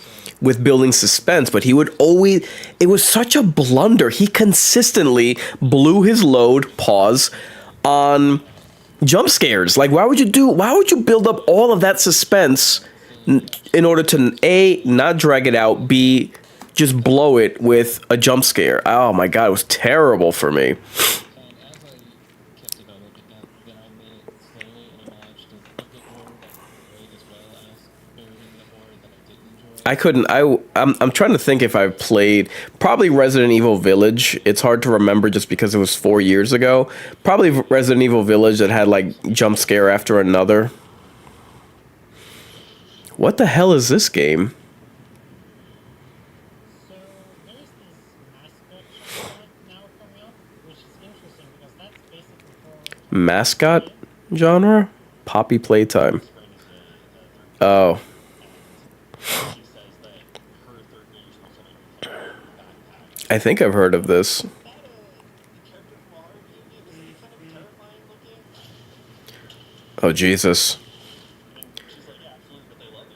Speaker 1: with building suspense, but he would always, it was such a blunder. He consistently blew his load, pause, on jump scares. Like, why would you build up all of that suspense in order to A, not drag it out, B, just blow it with a jump scare? Oh my god, it was terrible for me.
Speaker 2: And as I kept developing that, then I made it
Speaker 1: I couldn't. I'm trying to think if I've played probably Resident Evil Village. It's hard to remember just because it was 4 years ago. Probably Resident Evil Village that had like jump scare after another. What the hell is this game?
Speaker 2: So there's this mascot genre now coming up, which is interesting because that's basically for
Speaker 1: Mascot genre? Poppy Playtime. Oh.
Speaker 5: She says that her third name's also like a backpack.
Speaker 1: I think I've heard of this.
Speaker 5: The character from Horror Game is kind of terrifying looking.
Speaker 1: Oh, Jesus.
Speaker 5: And she's like, yeah, absolutely, but they love it.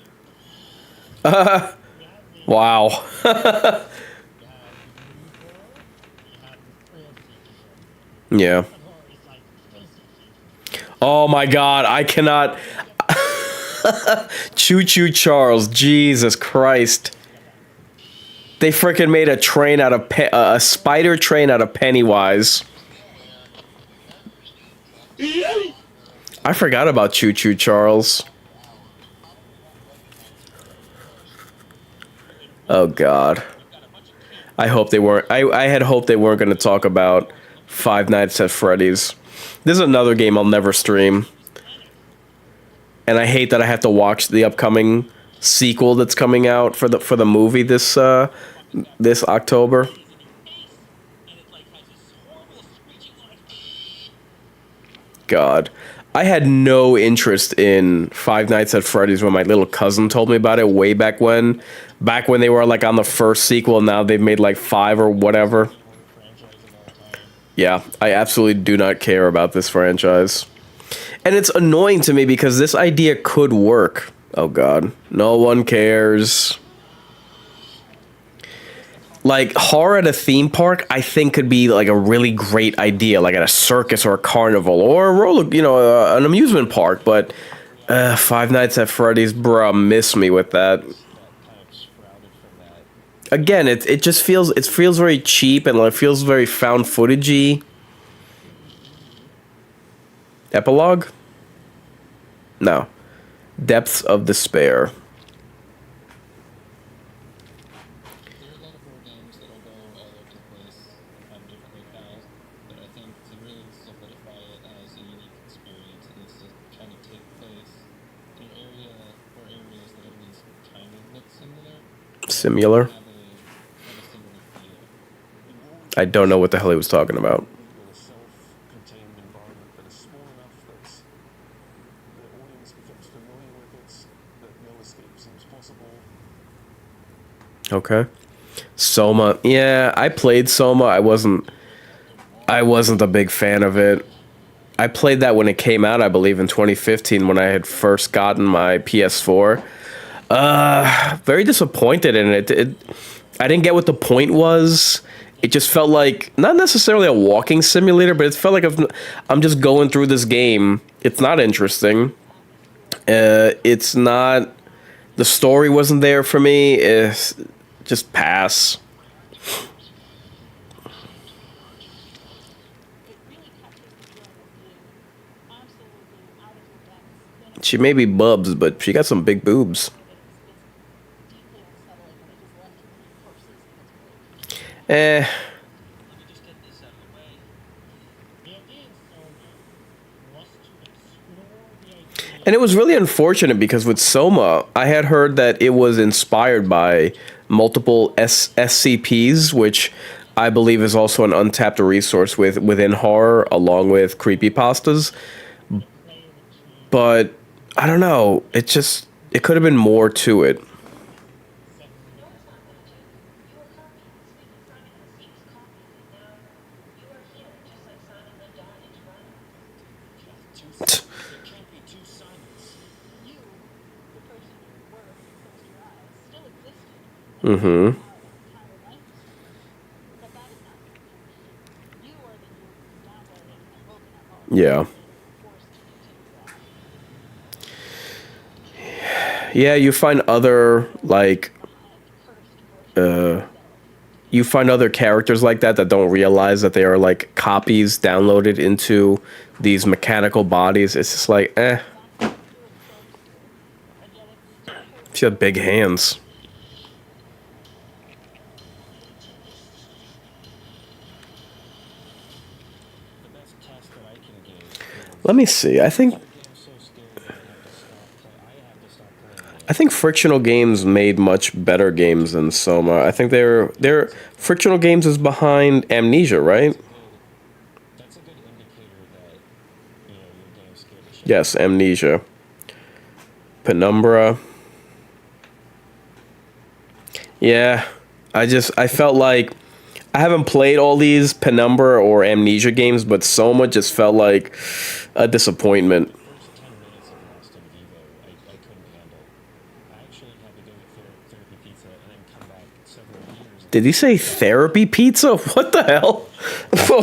Speaker 1: Wow.
Speaker 2: you have thrill seeking.
Speaker 1: Yeah.
Speaker 2: Horror is like thrill seeking.
Speaker 1: Oh my God, I cannot. Choo Choo Charles, Jesus Christ. They freaking made a train out of a spider train out of Pennywise. I forgot about Choo Choo Charles. Oh God. I hope they weren't. I had hoped they weren't going to talk about Five Nights at Freddy's. This is another game I'll never stream. And I hate that I have to watch the upcoming sequel that's coming out for the movie this October. God. I had no interest in Five Nights at Freddy's when my little cousin told me about it way back when. Back when they were like on the first sequel, now they've made like 5 or whatever. Yeah, I absolutely do not care about this franchise. And it's annoying to me because this idea could work. Oh God, no one cares. Like, horror at a theme park, I think could be like a really great idea, like at a circus or a carnival or a roller, an amusement park. But Five Nights at Freddy's, bruh, miss me with that. Again, it just feels very cheap and it feels very found footagey. Epilogue? No. Depths of Despair.
Speaker 5: There are a lot of horror games that'll go all over the place on different locales, but I think to really solidify it as a unique experience, it needs to kind of take place in an area or areas that at least kind of look similar.
Speaker 1: Similar?
Speaker 5: Have a similar feel.
Speaker 1: I don't know what the hell he was talking about.
Speaker 6: With a self-contained environment that is small enough that the audience becomes familiar with it, that no escape seems possible.
Speaker 1: Okay. Soma. Yeah, I played Soma. I wasn't a big fan of it. I played that when it came out, I believe in 2015 when I had first gotten my PS4. Very disappointed in it. I didn't get what the point was. It just felt like not necessarily a walking simulator, but it felt like I'm just going through this game. It's not interesting. It's not. The story wasn't there for me. It's just pass. She may be bubs, but she got some big boobs.
Speaker 2: Let me just get this out of the way. The idea in Soma was to explore the idea.
Speaker 1: And it was really unfortunate because with Soma, I had heard that it was inspired by multiple SCPs, which I believe is also an untapped resource within horror, along with creepypastas. But I don't know. It could have been more to it.
Speaker 6: There can't be two Simons.
Speaker 4: You, the person you were when you closed your eyes, still existed.
Speaker 1: Mm-hmm.
Speaker 4: Entire life is true. But that is not true. You are the you who downloaded and broken our hearts.
Speaker 1: Yeah.
Speaker 4: Forced to continue that.
Speaker 1: Yeah, you find other you find other characters like that don't realize that they are like copies downloaded into these mechanical bodies. It's just like, She had big hands. Let me see. I think
Speaker 3: Game's so scary that I have to stop playing it.
Speaker 1: I think Frictional Games made much better games than Soma. I think they're Frictional Games is behind Amnesia, right?
Speaker 3: That's a good indicator that, you know, your game's scared the shit.
Speaker 1: Yes, Amnesia. Penumbra. Yeah, I felt like I haven't played all these Penumbra or Amnesia games, but Soma just felt like a disappointment.
Speaker 3: First 10 minutes of Lost in Vivo, I couldn't handle. I actually had to go get therapy pizza and then come back several years.
Speaker 1: Did he say therapy pizza? What the hell?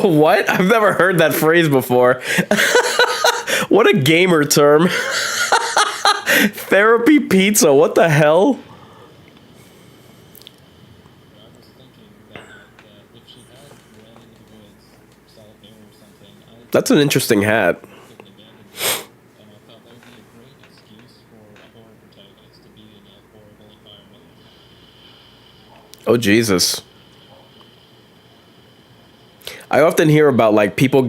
Speaker 1: What? I've never heard that phrase before. What a gamer term. Therapy pizza. What the hell?
Speaker 5: I was thinking that if she had ran into the woods, solitaire or something, I
Speaker 1: That's an interesting hat.
Speaker 5: couldn't abandon her. And I thought that would be a great excuse for a horror protagonist to be in a horrible environment.
Speaker 1: Oh, Jesus. I often hear about, like, people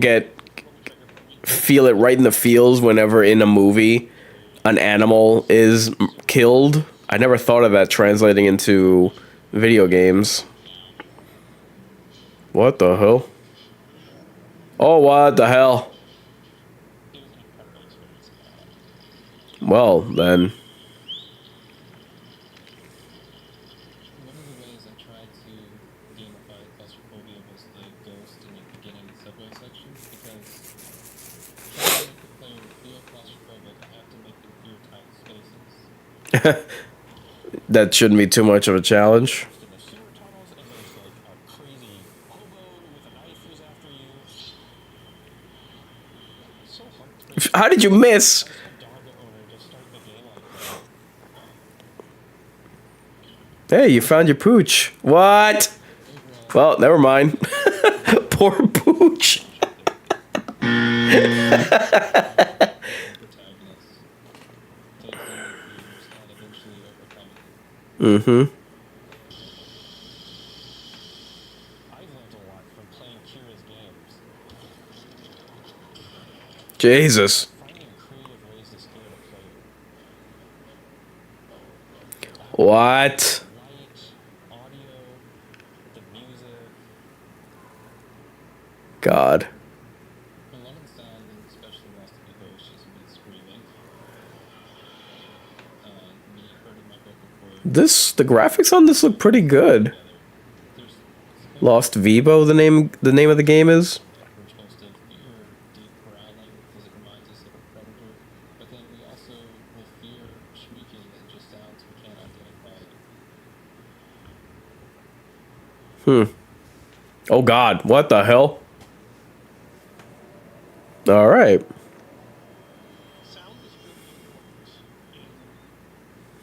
Speaker 1: feel it right in the feels whenever in a movie an animal is killed. I never thought of that translating into video games. What the hell? Oh, what the hell?
Speaker 2: It was an incredible experience.
Speaker 1: Well, then.
Speaker 5: One of the ways I tried to gamify claustrophobia was the ghost in the beginning subway section, because trying to make the player feel claustrophobic, I have to make them fear tight spaces.
Speaker 1: That shouldn't be too much of a challenge.
Speaker 3: In the sewer tunnels, and there's like a crazy hobo with a knife who's after you. It's so hard to make
Speaker 1: How did you miss?
Speaker 3: a dog owner just start the game like that.
Speaker 1: Hey, you found your pooch. What? Well, never mind. Poor pooch.
Speaker 5: Protagonists take them fears and eventually overcome it.
Speaker 1: Mm-hmm.
Speaker 3: I've learned a lot from playing Kira's games.
Speaker 1: Jesus.
Speaker 3: Finding creative ways to scare the player.
Speaker 1: What?
Speaker 3: Light, audio, the music.
Speaker 1: God.
Speaker 5: The love and sound, and especially Lost in Vivo, is just me screaming. Me hurting my vocal cords.
Speaker 1: The graphics on this look pretty good.
Speaker 5: There's
Speaker 1: Lost Vivo, the name of the game is.
Speaker 5: we're supposed to fear deep growling, physical minds of a predator, but then we also will fear shrieking and just sounds we can't identify.
Speaker 1: Oh God, what the hell? All right.
Speaker 2: Sound is really important in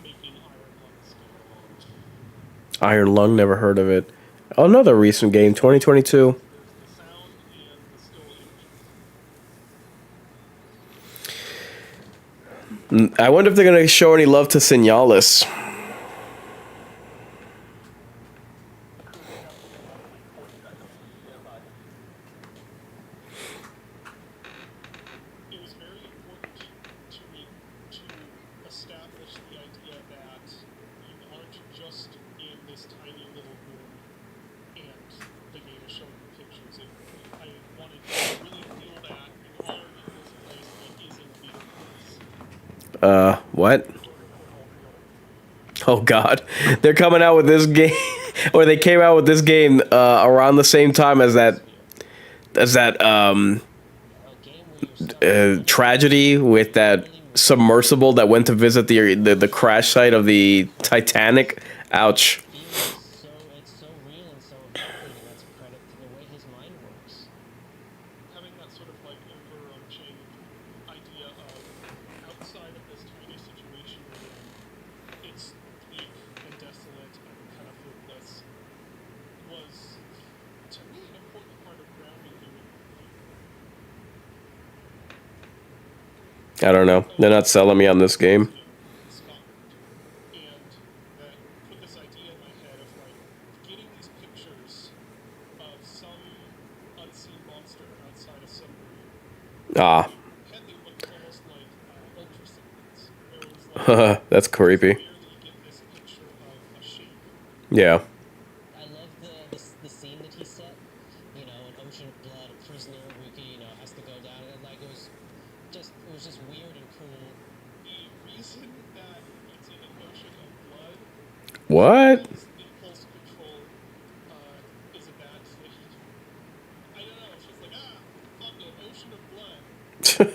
Speaker 2: making Iron Lung scary.
Speaker 1: Iron Lung, never heard of it. Another recent game, 2022.
Speaker 2: There's the sound and the still image.
Speaker 1: I wonder if they're gonna show any love to Signalis.
Speaker 2: It was very important to me to establish the idea that you aren't just in this tiny little room and the game is showing you pictures. I wanted you to really feel that you are in this place that isn't real place.
Speaker 1: What? Oh God, they're coming out with this game, or they came out with this game around the same time as that
Speaker 3: A game where you're
Speaker 1: tragedy with that submersible that went to visit the crash site of the Titanic. Ouch.
Speaker 3: it's so real and so effective, and that's a credit to the way his mind works.
Speaker 2: Having that sort of like overarching idea of outside of this tiny situation we're in, it's bleak and desolate and kind of hopeless, was to me an important part of grounding you in
Speaker 1: I don't know. They're not selling me on this game.
Speaker 2: Scotland. And that put this idea in my head of like getting these pictures of some unseen monster outside a submarine.
Speaker 1: Ah,
Speaker 2: Had
Speaker 1: That's creepy.
Speaker 2: Barely get this picture of a shape.
Speaker 1: Yeah.
Speaker 3: I love the scene that he set. You know, an ocean of blood, a prisoner who has to go down, and like it was just weird and cool.
Speaker 2: The reason that it's in an ocean of blood
Speaker 1: What?
Speaker 2: is impulse control is a bad thing. I don't know, it's just like, fuck it, ocean of blood. Instead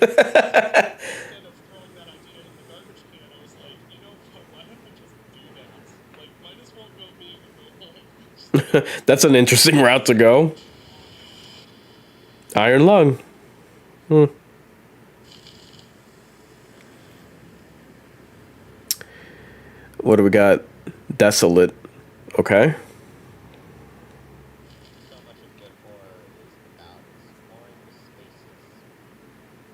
Speaker 2: of throwing that idea in the garbage can, I was like, you know what, why don't I just do that? Like, might as well go big and go home.
Speaker 1: That's an interesting route to go. Iron lung. What do we got? Desolate. Okay.
Speaker 7: So much of good horror is about exploring the spaces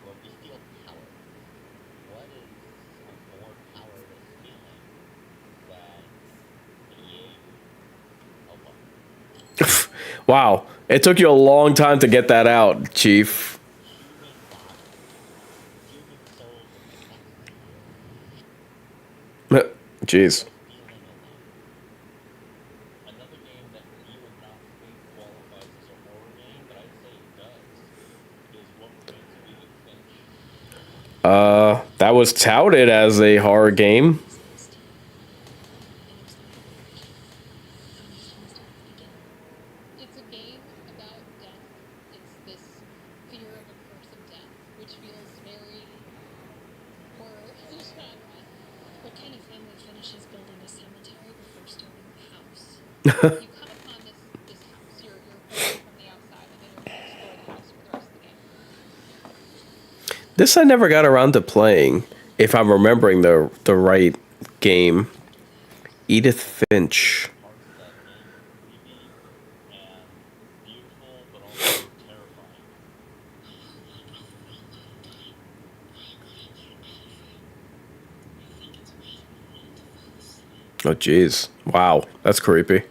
Speaker 7: where we feel power. What is a more powerless feeling than being alone?
Speaker 1: Wow. It took you a long time to get that out, Chief.
Speaker 7: Human bodies, human souls are connected to
Speaker 1: Jeez.
Speaker 7: feeling alone. Another game that you would not think qualifies as a horror game, but I'd say it does, is What Remains of Edith Finch.
Speaker 1: That was touted as a horror game.
Speaker 8: It's a game about death. It's this fear of a curse of death, which feels very horror genre.
Speaker 4: What kind of family finishes building a cemetery before starting a house?
Speaker 8: You come upon this house. You're approaching from the outside, and then you're going to explore the house for the rest of the game.
Speaker 1: This I never got around to playing, if I'm remembering the right game. Edith Finch.
Speaker 7: Parts of that game are creepy and beautiful, but also terrifying.
Speaker 1: Oh, jeez. Wow. That's creepy.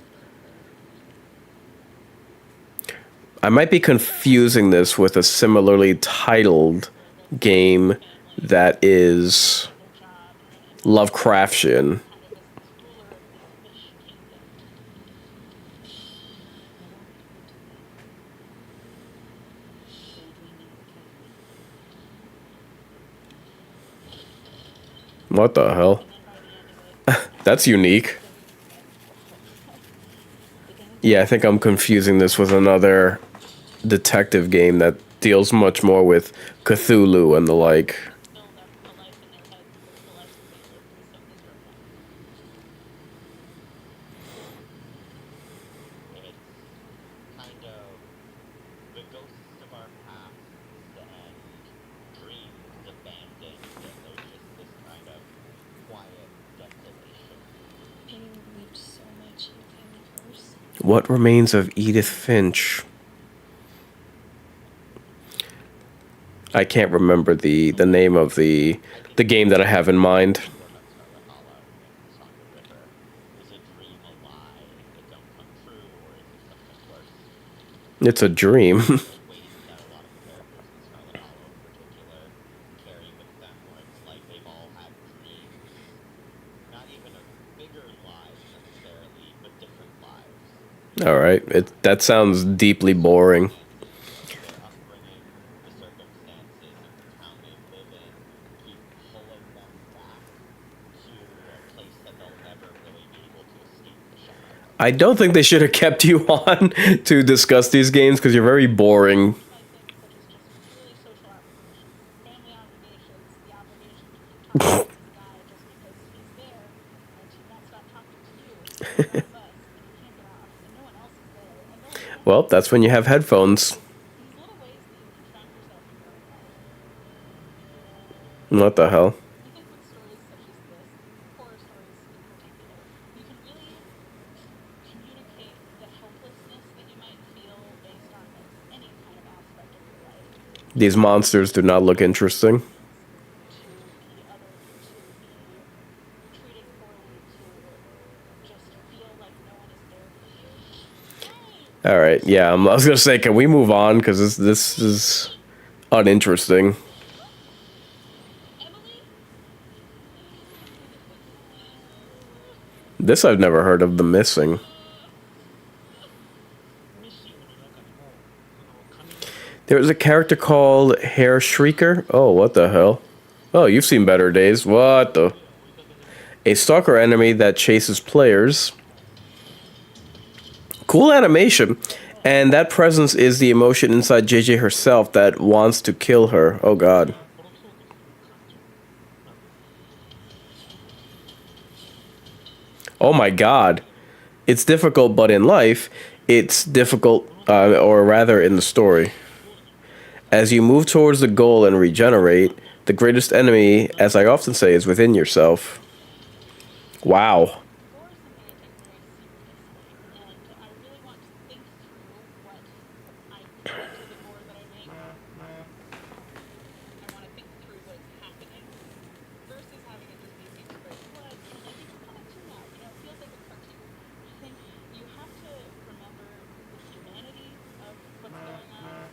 Speaker 1: I might be confusing this with a similarly titled game that is Lovecraftian. What the hell? That's unique. Yeah, I think I'm confusing this with another detective game that deals much more with Cthulhu and the like.
Speaker 4: Build up a life in their heads because the lives that they lived was so miserable.
Speaker 7: It's kind of the ghosts of our past and dreams abandoned, and there's just this kind of quiet desolation.
Speaker 4: Amy believed so much in family curse.
Speaker 1: What Remains of Edith Finch? I can't remember the name of the game that I have in mind.
Speaker 7: What about Scarlet Hollow and Song of the River? Is a dream a lie that don't come true, or is it something worse?
Speaker 1: It's a dream.
Speaker 7: The ways that a lot of characters in Scarlet Hollow in particular carry with them, where it's like they've all had dreams. Not even of bigger lives necessarily, but different lives.
Speaker 1: All right. That sounds deeply boring.
Speaker 7: Their upbringing, the circumstances of the town they live in, keep pulling them back to a place that they'll never really be able to escape the shadow of.
Speaker 1: I don't think they should have kept you on to discuss these games because you're very boring.
Speaker 4: Like things such as just purely social obligations, family obligations, the obligation to keep talking to this guy just because he's there and she won't stop talking to you. It's one of us, and you can't get off, and no one else is there, and no one knows.
Speaker 1: Well, that's when you have headphones.
Speaker 4: These little ways that you can trap yourself in your own head.
Speaker 1: What the hell?
Speaker 4: I think with stories such as this, horror stories in particular, you can really communicate the helplessness that you might feel based on like any kind of aspect of your life
Speaker 1: These monsters do not look interesting.
Speaker 4: to the other, to be treated poorly, to just feel like no one is there for you.
Speaker 1: All right. Yeah, I was gonna say, can we move on? Because this is uninteresting.
Speaker 4: Emily?
Speaker 1: This I've never heard of, The Missing. There's a character called Hair Shrieker. Oh, what the hell? Oh, you've seen better days. What the? A stalker enemy that chases players. Cool animation. And that presence is the emotion inside JJ herself that wants to kill her. Oh, God. Oh, my God. It's difficult, but in life, it's difficult, or rather in the story. As you move towards the goal and regenerate, the greatest enemy, as I often say, is within yourself. Wow.
Speaker 4: War is something I take very seriously, and I really want to think through what I do to the gore that I make. I want to think through what's happening versus having it just be paint spray blood, and I think it's kind of too loud. You know, it feels like a cartoon. I think you have to remember the humanity of what's going on.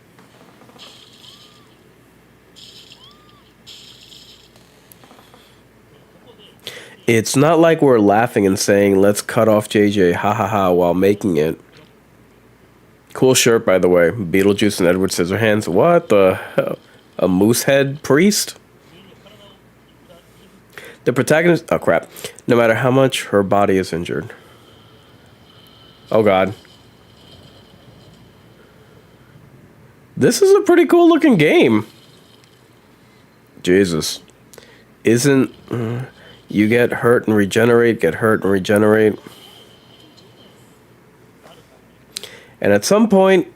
Speaker 1: It's not like we're laughing and saying, let's cut off JJ, ha ha ha, while making it. Cool shirt, by the way. Beetlejuice and Edward Scissorhands. What the hell? A moosehead priest? The protagonist... Oh, crap. No matter how much her body is injured. Oh, God. This is a pretty cool looking game. Jesus. Isn't... you get hurt and regenerate, get hurt and regenerate. And at some point,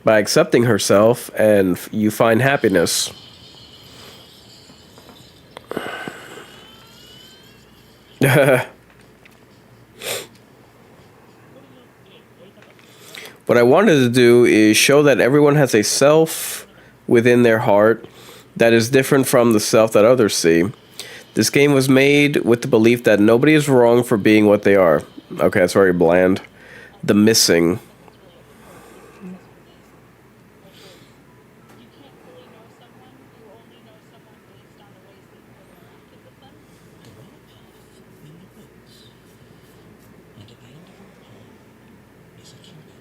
Speaker 1: by accepting herself, and you find happiness. What I wanted to do is show that everyone has a self within their heart that is different from the self that others see. This game was made with the belief that nobody is wrong for being what they are. Okay, that's very bland. The Missing.
Speaker 4: You can't fully know someone, you only know someone based on the ways that you've interacted with them.
Speaker 6: The right path in the woods, and at the end of our path is a cabin,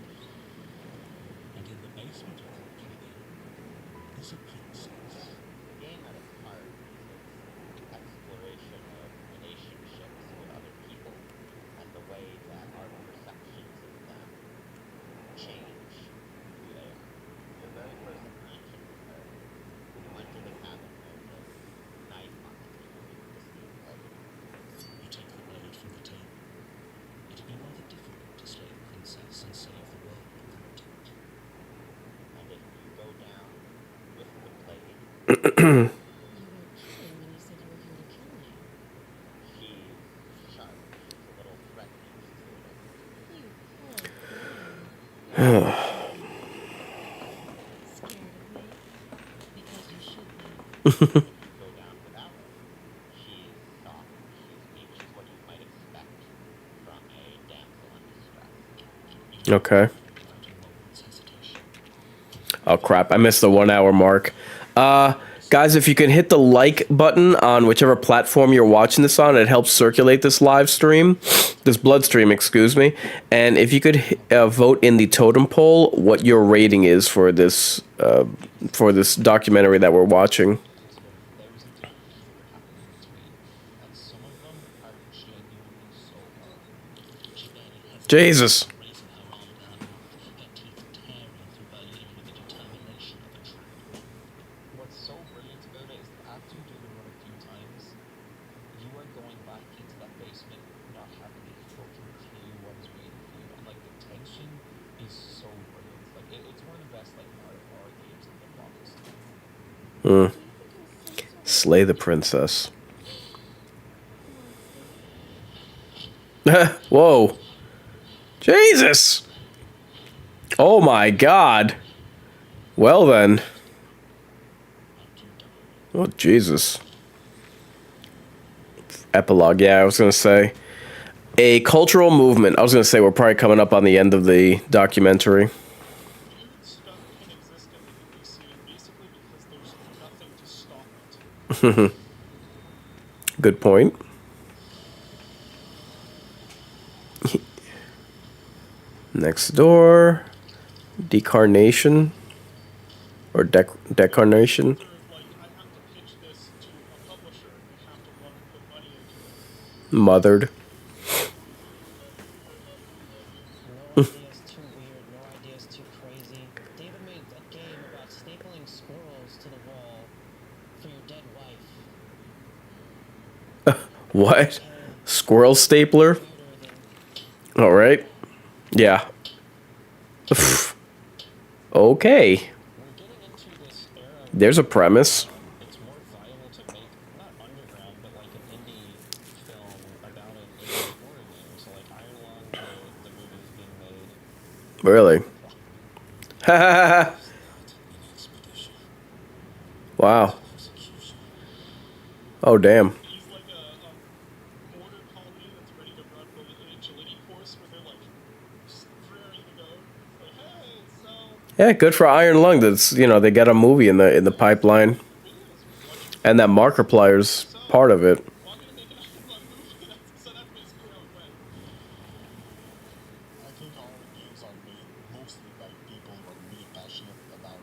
Speaker 6: and in the basement of that cabin is a princess.
Speaker 7: The game at its heart is its exploration of relationships with other people and the way that our perceptions of them change who they are. The very first interaction with her, when you enter the cabin, there's a knife on the table with the steam plate.
Speaker 6: You take the blade from the table. It'd be rather difficult to slay a princess and save the world without it.
Speaker 7: And if you go down with the blade,
Speaker 8: You were kidding when you said you were here to kill me.
Speaker 7: she's sharp. She's a little threatening. She's a little
Speaker 8: You poor boy. Scared of me? Because you should be.
Speaker 7: go down without her. She's soft, she's meek, she's what you might expect from a damsel in distress.
Speaker 1: Okay.
Speaker 6: Without a moment's hesitation.
Speaker 1: Oh, crap. I missed the 1 hour mark. Guys, if you can hit the like button on whichever platform you're watching this on, it helps circulate this live stream, this bloodstream, excuse me. And if you could vote in the totem poll what your rating is for this documentary that we're watching.
Speaker 5: There is a difference that happens in between, and some of them are genuinely so hard.
Speaker 1: Jesus.
Speaker 6: Raising her arm down, her teeth tearing through her lid with the determination of a trap.
Speaker 5: What's so brilliant about it is that after you do the run a few times, you are going back into that basement not having a fucking clue what is waiting for you, and like the tension is so brilliant. Like it's one of the best like horror games in the longest time.
Speaker 1: Slay the princess. Whoa. Jesus. Oh my God. Well then. Oh, Jesus. Epilogue, yeah, I was going to say. A cultural movement. I was going to say we're probably coming up on the end of the documentary.
Speaker 2: Weird stuff can exist in the UBC basically because there's nothing to stop it.
Speaker 1: Good point. Next door. Decarnation. Or decarnation.
Speaker 2: Sort of like, I have to pitch this to a publisher, and they have to want to put money into it.
Speaker 1: Mothered.
Speaker 3: No idea's too weird, no idea's too crazy. David made a game about stapling squirrels to the wall for your dead wife.
Speaker 1: What? Squirrel stapler?
Speaker 3: Weirder than
Speaker 1: Alright. Yeah. Okay.
Speaker 7: We're getting into this era
Speaker 1: There's a premise.
Speaker 7: it's more viable to make not underground but like an indie film about an indie horror game. So like Iron Lung, the movie is being made.
Speaker 1: Really? Wow. Oh, damn.
Speaker 2: He's like a border colony that's ready to run the agility course where they're like just raring to go. Like, hey, so
Speaker 1: Yeah, good for Iron Lung. That's, you know, they got a movie in the pipeline. And that Markiplier's part of it.
Speaker 2: why didn't they make an Iron Lung movie? So that's basically how it went.
Speaker 6: I think horror games are made mostly by people who are really passionate about.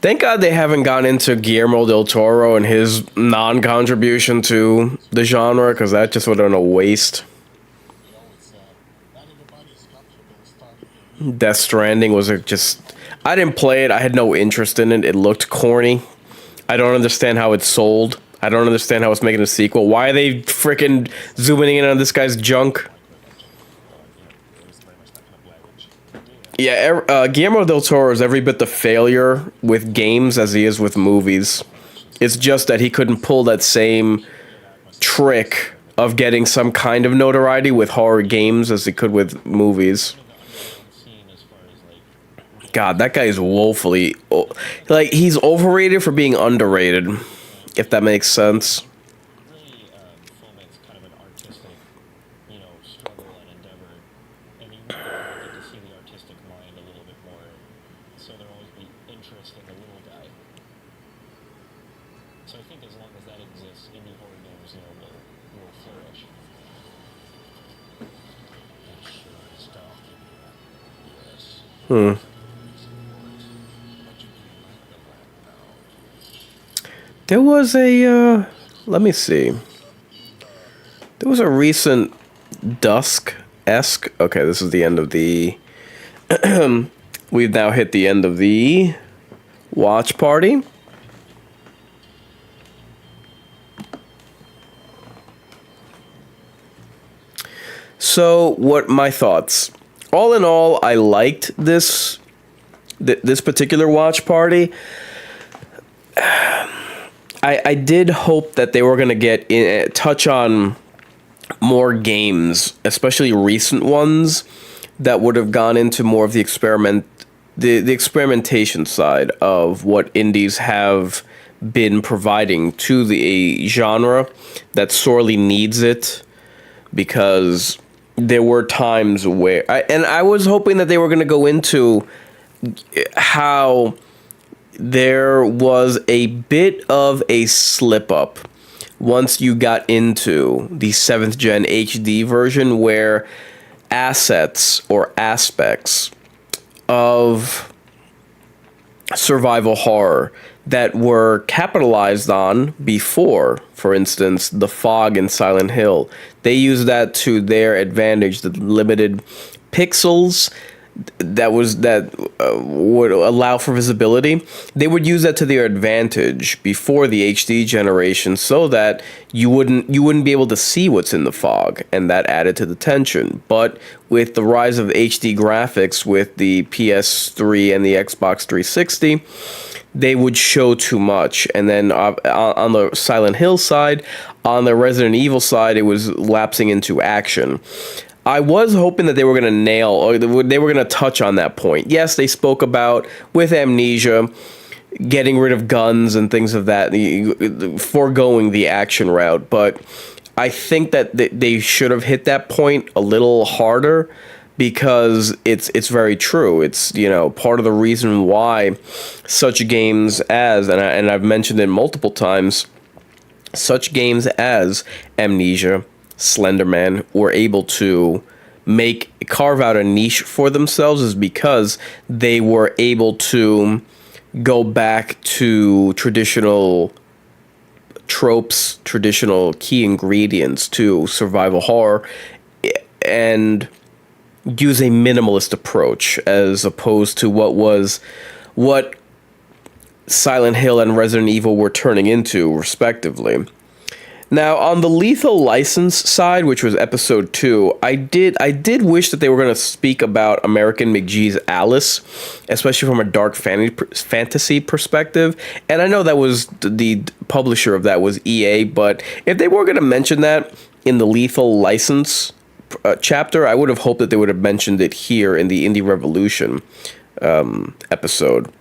Speaker 1: Thank God they haven't gone into Guillermo del Toro and his non-contribution to the genre, because that just would have been a waste.
Speaker 6: You know, it's not everybody's comfortable starting.
Speaker 1: Death Stranding was just... I didn't play it. I had no interest in it. It looked corny. I don't understand how it's sold. I don't understand how it's making a sequel. Why are they freaking zooming in on this guy's junk? Yeah, Guillermo del Toro is every bit the failure with games as he is with movies. It's just that he couldn't pull that same trick of getting some kind of notoriety with horror games as he could with movies.
Speaker 7: Scene as far as like
Speaker 1: God, that guy is woefully... Like, he's overrated for being underrated, if that makes sense.
Speaker 7: really foments kind of an artistic, you know, struggle and endeavor, and you really get to see the artistic mind a little bit more. So there'll always be interest in the little guy. So I think as long as that exists, indie horror games, you know, will flourish.
Speaker 1: Hmm. There was a, let me see. There was a recent Dusk-esque. Okay, this is the end of the... We've now hit the end of the watch party. So, what my thoughts? All in all, I liked this particular watch party. I did hope that they were going to get in, touch on more games, especially recent ones, that would have gone into more of the experimentation side of what indies have been providing to the genre that sorely needs it, because there were times where... I was hoping that they were going to go into how there was a bit of a slip-up once you got into the 7th gen HD version, where assets or aspects of survival horror that were capitalized on before, for instance, the fog in Silent Hill, they used that to their advantage, the limited pixels that would allow for visibility. They would use that to their advantage before the HD generation, so that you wouldn't be able to see what's in the fog, and that added to the tension. But with the rise of HD graphics with the PS3 and the Xbox 360, they would show too much. And then on the Silent Hill side, on the Resident Evil side, it was lapsing into action. I was hoping that they were going to nail, or they were going to touch on that point. Yes, they spoke about, with Amnesia, getting rid of guns and things of that, foregoing the action route. But I think that they should have hit that point a little harder, because it's very true. It's, you know, part of the reason why such games as, and I've mentioned it multiple times, such games as Amnesia, Slenderman were able to carve out a niche for themselves is because they were able to go back to traditional tropes, traditional key ingredients to survival horror, and use a minimalist approach as opposed to what Silent Hill and Resident Evil were turning into, respectively. Now, on the Lethal License side, which was episode 2, I did wish that they were going to speak about American McGee's Alice, especially from a dark fantasy perspective. And I know that was the publisher of that was EA, but if they were going to mention that in the Lethal License chapter, I would have hoped that they would have mentioned it here in the Indie Revolution episode.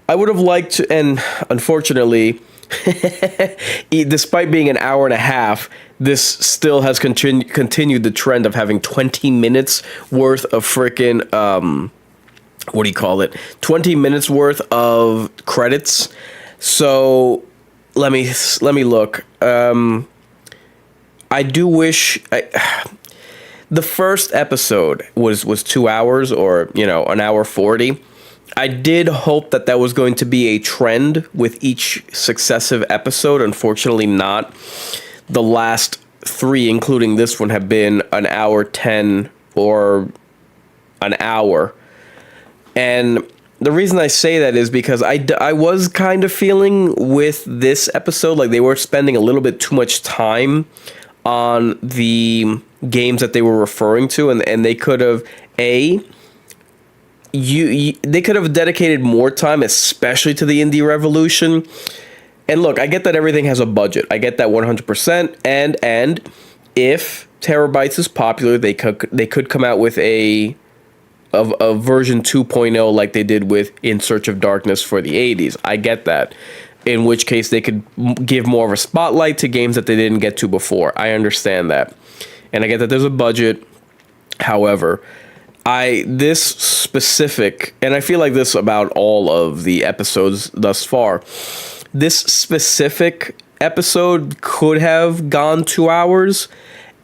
Speaker 1: I would have liked to, and unfortunately, despite being an hour and a half, this still has continued the trend of having 20 minutes worth of freaking 20 minutes worth of credits. So let me look. I do wish the first episode was 2 hours, or an hour 40. I did hope that was going to be a trend with each successive episode. Unfortunately not. The last 3, including this one, have been an hour 10 or an hour. And the reason I say that is because I was kind of feeling with this episode like they were spending a little bit too much time on the games that they were referring to, and they could have they could have dedicated more time, especially to the Indie Revolution. And look, I get that everything has a budget. I get that 100%. And if Terrorbytes is popular, they could come out with a version 2.0 like they did with In Search of Darkness for the 80s. I get that. In which case they could give more of a spotlight to games that they didn't get to before. I understand that. And I get that there's a budget. However, this specific, and I feel like this about all of the episodes thus far, this specific episode could have gone 2 hours,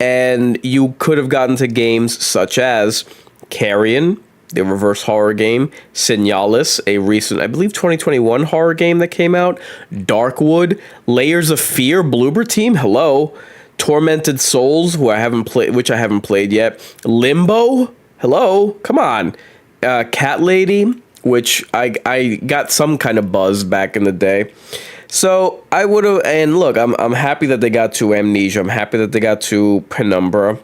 Speaker 1: and you could have gotten to games such as Carrion, the reverse horror game, Signalis, a recent, I believe 2021 horror game that came out, Darkwood, Layers of Fear, Bloober Team, hello, Tormented Souls, which I haven't played yet, Limbo, hello, come on. Cat Lady, which I got some kind of buzz back in the day. So I would have, and look, I'm happy that they got to Amnesia. I'm happy that they got to Penumbra.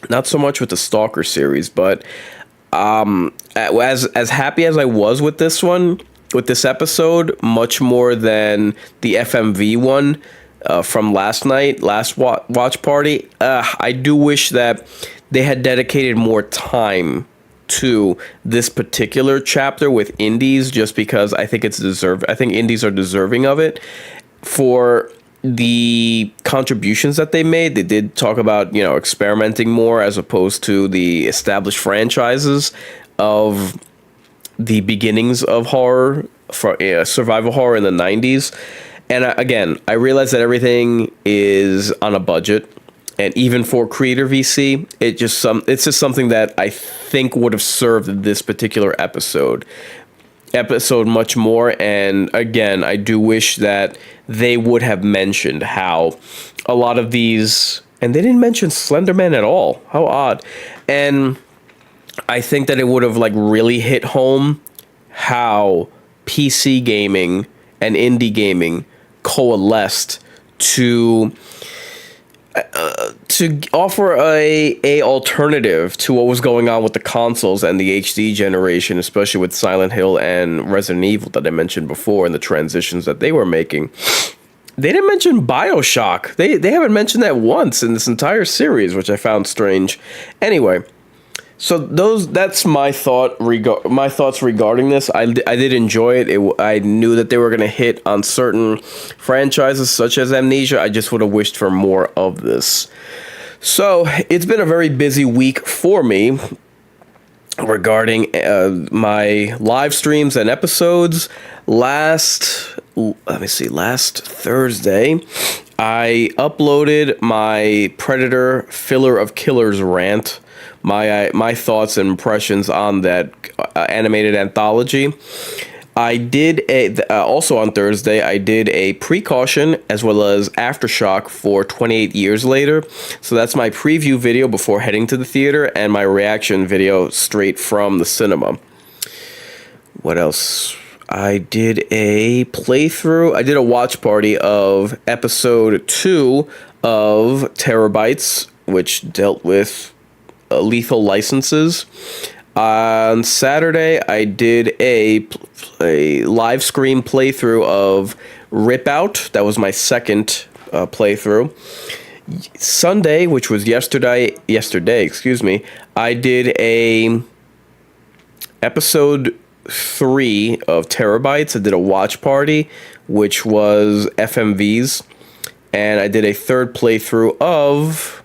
Speaker 1: Not so much with the Stalker series, but as happy as I was with this one, with this episode, much more than the FMV one from last watch party. I do wish that they had dedicated more time to this particular chapter with indies, just because I think it's deserved. I think indies are deserving of it for the contributions that they made. They did talk about, experimenting more as opposed to the established franchises of the beginnings of horror, for survival horror in the 90s. And again, I realize that everything is on a budget. And even for Creator VC, it's just something that I think would have served this particular episode much more. And again, I do wish that they would have mentioned how a lot of these, and they didn't mention Slenderman at all. How odd. And I think that it would have really hit home how PC gaming and indie gaming coalesced to offer a alternative to what was going on with the consoles and the HD generation, especially with Silent Hill and Resident Evil that I mentioned before, and the transitions that they were making. They didn't mention BioShock. They haven't mentioned that once in this entire series, which I found strange. Anyway, so that's my thoughts regarding this. I did enjoy it. I knew that they were going to hit on certain franchises such as Amnesia. I just would have wished for more of this. So it's been a very busy week for me regarding my live streams and episodes. Last Thursday, I uploaded my Predator Filler of Killers rant, my thoughts and impressions on that animated anthology. I did also on Thursday, I did a precaution as well as aftershock for 28 Years Later. So that's my preview video before heading to the theater and my reaction video straight from the cinema. What else? I did a playthrough. I did a watch party of episode 2 of Terrorbytes, which dealt with lethal licenses. On Saturday, I did a live stream playthrough of Rip Out. That was my second playthrough. Sunday, which was yesterday, I did a episode 3 of Terrorbytes. I did a watch party, which was FMVs, and I did a third playthrough of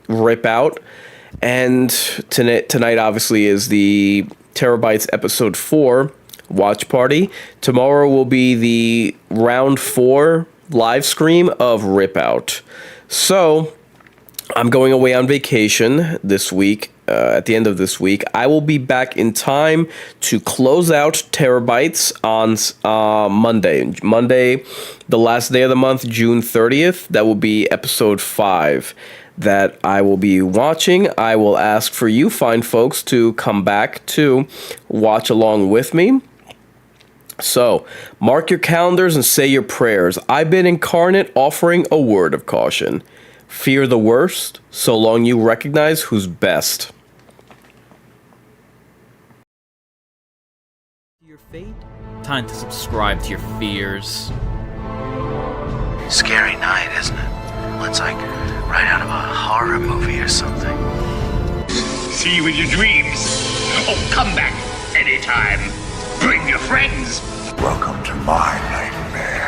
Speaker 1: Rip Out. And tonight obviously is the Terrorbytes episode 4 watch party. Tomorrow will be the round 4 live stream of Rip Out. So I'm going away on vacation this week. At the end of this week, I will be back in time to close out Terrorbytes on Monday. Monday, the last day of the month, June 30th. That will be episode 5. That I will be watching. I will ask for you fine folks to come back to watch along with me. So, mark your calendars and say your prayers. I've been Inkarnate, offering a word of caution. Fear the worst, so long you recognize who's best.
Speaker 9: Your fate? Time to subscribe to your fears.
Speaker 10: Scary night, isn't it? Looks like right out of a horror movie or something.
Speaker 11: See you in your dreams. Oh, come back anytime. Bring your friends.
Speaker 10: Welcome to my nightmare.